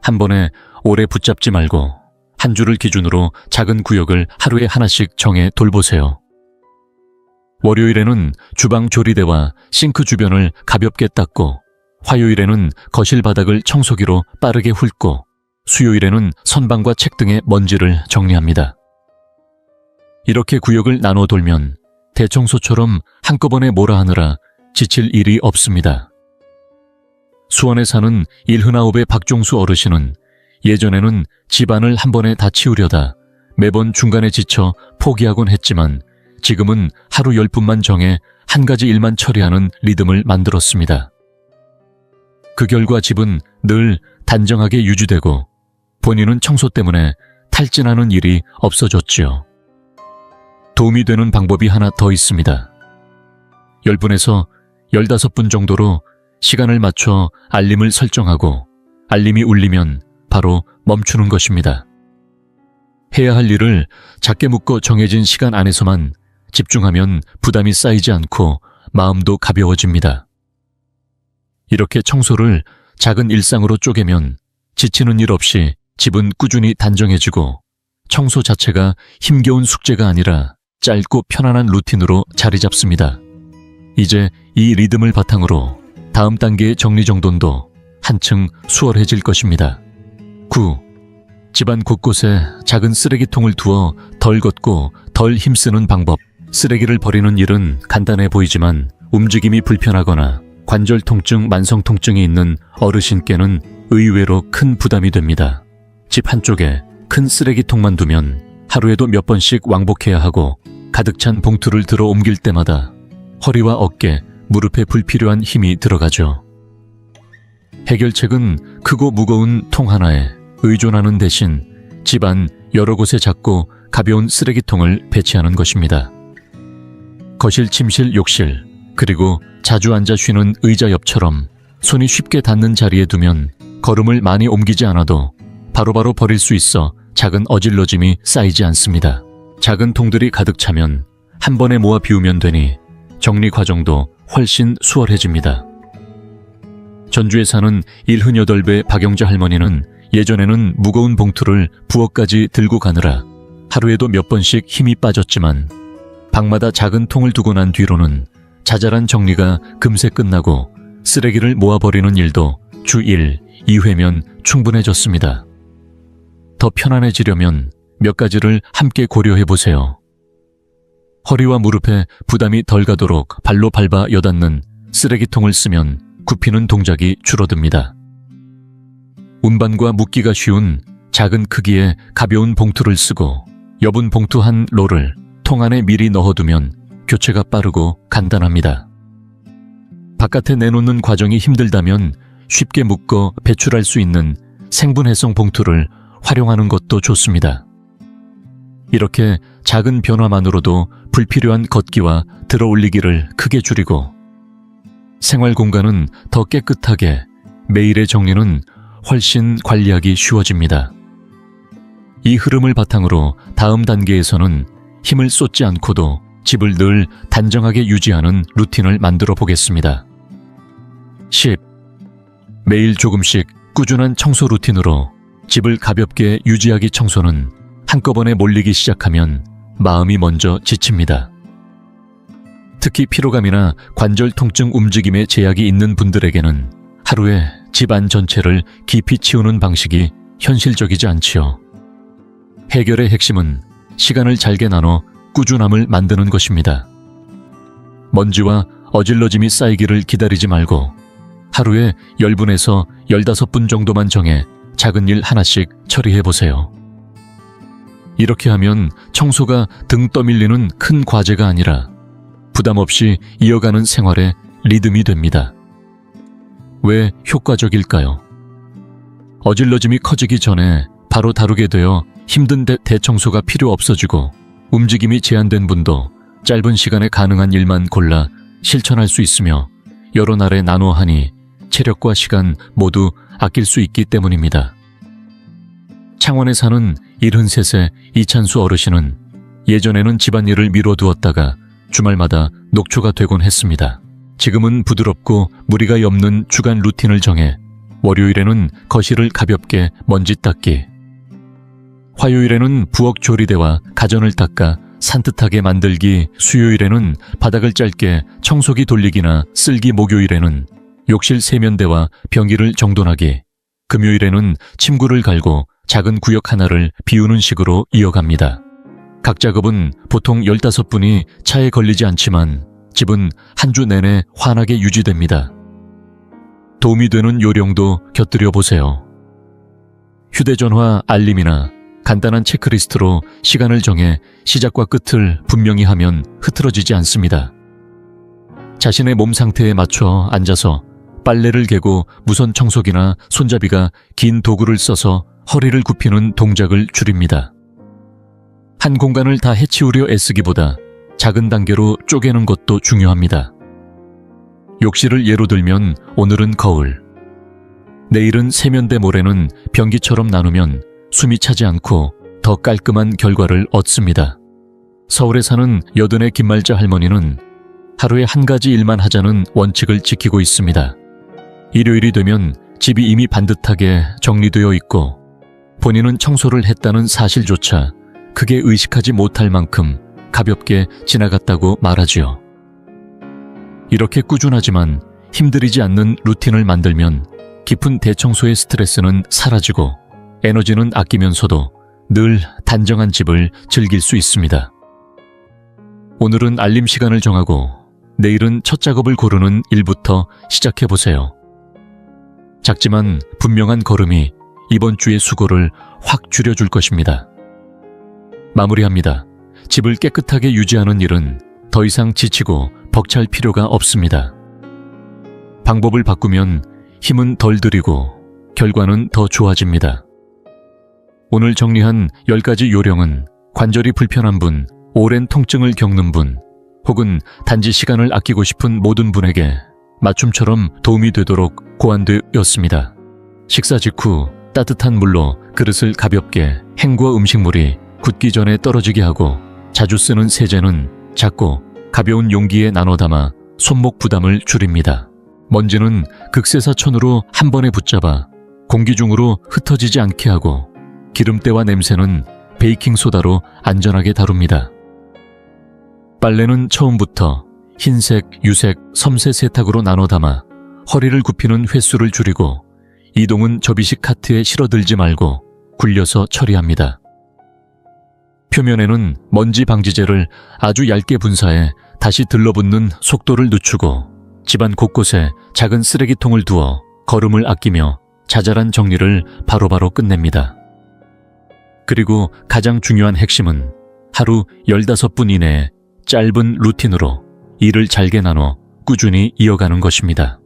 한 번에 오래 붙잡지 말고 한 주를 기준으로 작은 구역을 하루에 하나씩 정해 돌보세요. 월요일에는 주방 조리대와 싱크 주변을 가볍게 닦고, 화요일에는 거실 바닥을 청소기로 빠르게 훑고, 수요일에는 선반과 책 등의 먼지를 정리합니다. 이렇게 구역을 나눠 돌면 대청소처럼 한꺼번에 몰아하느라 지칠 일이 없습니다. 수원에 사는 일흔아홉의 박종수 어르신은 예전에는 집안을 한 번에 다 치우려다 매번 중간에 지쳐 포기하곤 했지만 지금은 하루 10분만 정해 한 가지 일만 처리하는 리듬을 만들었습니다. 그 결과 집은 늘 단정하게 유지되고 본인은 청소 때문에 탈진하는 일이 없어졌지요. 도움이 되는 방법이 하나 더 있습니다. 10분에서 15분 정도로 시간을 맞춰 알림을 설정하고 알림이 울리면 바로 멈추는 것입니다. 해야 할 일을 작게 묶어 정해진 시간 안에서만 집중하면 부담이 쌓이지 않고 마음도 가벼워집니다. 이렇게 청소를 작은 일상으로 쪼개면 지치는 일 없이 집은 꾸준히 단정해지고 청소 자체가 힘겨운 숙제가 아니라 짧고 편안한 루틴으로 자리 잡습니다. 이제 이 리듬을 바탕으로 다음 단계의 정리정돈도 한층 수월해질 것입니다. 9. 집안 곳곳에 작은 쓰레기통을 두어 덜 걷고 덜 힘쓰는 방법. 쓰레기를 버리는 일은 간단해 보이지만 움직임이 불편하거나 관절 통증, 만성 통증이 있는 어르신께는 의외로 큰 부담이 됩니다. 집 한쪽에 큰 쓰레기통만 두면 하루에도 몇 번씩 왕복해야 하고 가득 찬 봉투를 들어 옮길 때마다 허리와 어깨, 무릎에 불필요한 힘이 들어가죠. 해결책은 크고 무거운 통 하나에 의존하는 대신 집안 여러 곳에 작고 가벼운 쓰레기통을 배치하는 것입니다. 거실, 침실, 욕실, 그리고 자주 앉아 쉬는 의자 옆처럼 손이 쉽게 닿는 자리에 두면 걸음을 많이 옮기지 않아도 바로바로 버릴 수 있어 작은 어질러짐이 쌓이지 않습니다. 작은 통들이 가득 차면 한 번에 모아 비우면 되니 정리 과정도 훨씬 수월해집니다. 전주에 사는 78배 박영자 할머니는 예전에는 무거운 봉투를 부엌까지 들고 가느라 하루에도 몇 번씩 힘이 빠졌지만 방마다 작은 통을 두고 난 뒤로는 자잘한 정리가 금세 끝나고 쓰레기를 모아버리는 일도 주 1, 2회면 충분해졌습니다. 더 편안해지려면 몇 가지를 함께 고려해보세요. 허리와 무릎에 부담이 덜 가도록 발로 밟아 여닫는 쓰레기통을 쓰면 굽히는 동작이 줄어듭니다. 운반과 묶기가 쉬운 작은 크기의 가벼운 봉투를 쓰고 여분 봉투 한 롤을 통 안에 미리 넣어두면 교체가 빠르고 간단합니다. 바깥에 내놓는 과정이 힘들다면 쉽게 묶어 배출할 수 있는 생분해성 봉투를 활용하는 것도 좋습니다. 이렇게 작은 변화만으로도 불필요한 걷기와 들어올리기를 크게 줄이고 생활 공간은 더 깨끗하게, 매일의 정리는 훨씬 관리하기 쉬워집니다. 이 흐름을 바탕으로 다음 단계에서는 힘을 쏟지 않고도 집을 늘 단정하게 유지하는 루틴을 만들어 보겠습니다. 10. 매일 조금씩 꾸준한 청소 루틴으로 집을 가볍게 유지하기. 청소는 한꺼번에 몰리기 시작하면 마음이 먼저 지칩니다. 특히 피로감이나 관절 통증, 움직임에 제약이 있는 분들에게는 하루에 집 안 전체를 깊이 치우는 방식이 현실적이지 않지요. 해결의 핵심은 시간을 잘게 나눠 꾸준함을 만드는 것입니다. 먼지와 어질러짐이 쌓이기를 기다리지 말고 하루에 10분에서 15분 정도만 정해 작은 일 하나씩 처리해보세요. 이렇게 하면 청소가 등 떠밀리는 큰 과제가 아니라 부담 없이 이어가는 생활의 리듬이 됩니다. 왜 효과적일까요? 어질러짐이 커지기 전에 바로 다루게 되어 힘든 대청소가 필요 없어지고 움직임이 제한된 분도 짧은 시간에 가능한 일만 골라 실천할 수 있으며 여러 날에 나눠 하니 체력과 시간 모두 아낄 수 있기 때문입니다. 창원에 사는 73세 이찬수 어르신은 예전에는 집안일을 미뤄두었다가 주말마다 녹초가 되곤 했습니다. 지금은 부드럽고 무리가 없는 주간 루틴을 정해 월요일에는 거실을 가볍게 먼지 닦기, 화요일에는 부엌 조리대와 가전을 닦아 산뜻하게 만들기, 수요일에는 바닥을 짧게 청소기 돌리기나 쓸기, 목요일에는 욕실 세면대와 변기를 정돈하기, 금요일에는 침구를 갈고 작은 구역 하나를 비우는 식으로 이어갑니다. 각 작업은 보통 15분이 차에 걸리지 않지만 집은 한 주 내내 환하게 유지됩니다. 도움이 되는 요령도 곁들여 보세요. 휴대전화 알림이나 간단한 체크리스트로 시간을 정해 시작과 끝을 분명히 하면 흐트러지지 않습니다. 자신의 몸 상태에 맞춰 앉아서 빨래를 개고 무선 청소기나 손잡이가 긴 도구를 써서 허리를 굽히는 동작을 줄입니다. 한 공간을 다 해치우려 애쓰기보다 작은 단계로 쪼개는 것도 중요합니다. 욕실을 예로 들면 오늘은 거울, 내일은 세면대, 모레는 변기처럼 나누면 숨이 차지 않고 더 깔끔한 결과를 얻습니다. 서울에 사는 여든의 김말자 할머니는 하루에 한 가지 일만 하자는 원칙을 지키고 있습니다. 일요일이 되면 집이 이미 반듯하게 정리되어 있고 본인은 청소를 했다는 사실조차 크게 의식하지 못할 만큼 가볍게 지나갔다고 말하지요. 이렇게 꾸준하지만 힘들이지 않는 루틴을 만들면 깊은 대청소의 스트레스는 사라지고 에너지는 아끼면서도 늘 단정한 집을 즐길 수 있습니다. 오늘은 알림 시간을 정하고 내일은 첫 작업을 고르는 일부터 시작해보세요. 작지만 분명한 걸음이 이번 주의 수고를 확 줄여줄 것입니다. 마무리합니다. 집을 깨끗하게 유지하는 일은 더 이상 지치고 벅찰 필요가 없습니다. 방법을 바꾸면 힘은 덜 들이고 결과는 더 좋아집니다. 오늘 정리한 10가지 요령은 관절이 불편한 분, 오랜 통증을 겪는 분, 혹은 단지 시간을 아끼고 싶은 모든 분에게 맞춤처럼 도움이 되도록 고안되었습니다. 식사 직후 따뜻한 물로 그릇을 가볍게, 행과 음식물이 굳기 전에 떨어지게 하고 자주 쓰는 세제는 작고 가벼운 용기에 나눠 담아 손목 부담을 줄입니다. 먼지는 극세사천으로 한 번에 붙잡아 공기 중으로 흩어지지 않게 하고 기름때와 냄새는 베이킹소다로 안전하게 다룹니다. 빨래는 처음부터 흰색, 유색, 섬세 세탁으로 나눠 담아 허리를 굽히는 횟수를 줄이고 이동은 접이식 카트에 실어들지 말고 굴려서 처리합니다. 표면에는 먼지 방지제를 아주 얇게 분사해 다시 들러붙는 속도를 늦추고 집안 곳곳에 작은 쓰레기통을 두어 걸음을 아끼며 자잘한 정리를 바로바로 끝냅니다. 그리고 가장 중요한 핵심은 하루 15분 이내에 짧은 루틴으로 일을 잘게 나눠 꾸준히 이어가는 것입니다.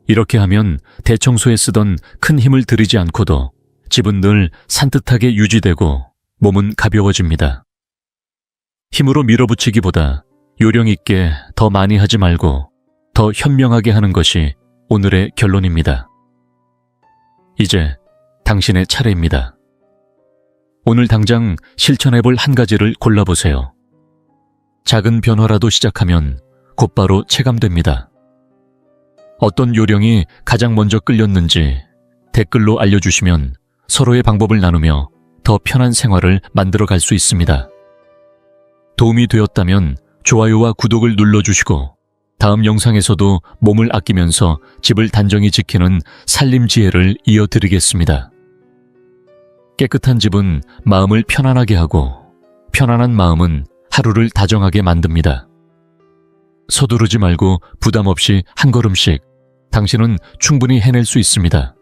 이렇게 하면 대청소에 쓰던 큰 힘을 들이지 않고도 집은 늘 산뜻하게 유지되고 몸은 가벼워집니다. 힘으로 밀어붙이기보다 요령 있게 더 많이 하지 말고 더 현명하게 하는 것이 오늘의 결론입니다. 이제 당신의 차례입니다. 오늘 당장 실천해볼 한 가지를 골라보세요. 작은 변화라도 시작하면 곧바로 체감됩니다. 어떤 요령이 가장 먼저 끌렸는지 댓글로 알려주시면 서로의 방법을 나누며 더 편한 생활을 만들어갈 수 있습니다. 도움이 되었다면 좋아요와 구독을 눌러주시고 다음 영상에서도 몸을 아끼면서 집을 단정히 지키는 살림 지혜를 이어드리겠습니다. 깨끗한 집은 마음을 편안하게 하고 편안한 마음은 하루를 다정하게 만듭니다. 서두르지 말고 부담 없이 한 걸음씩 당신은 충분히 해낼 수 있습니다.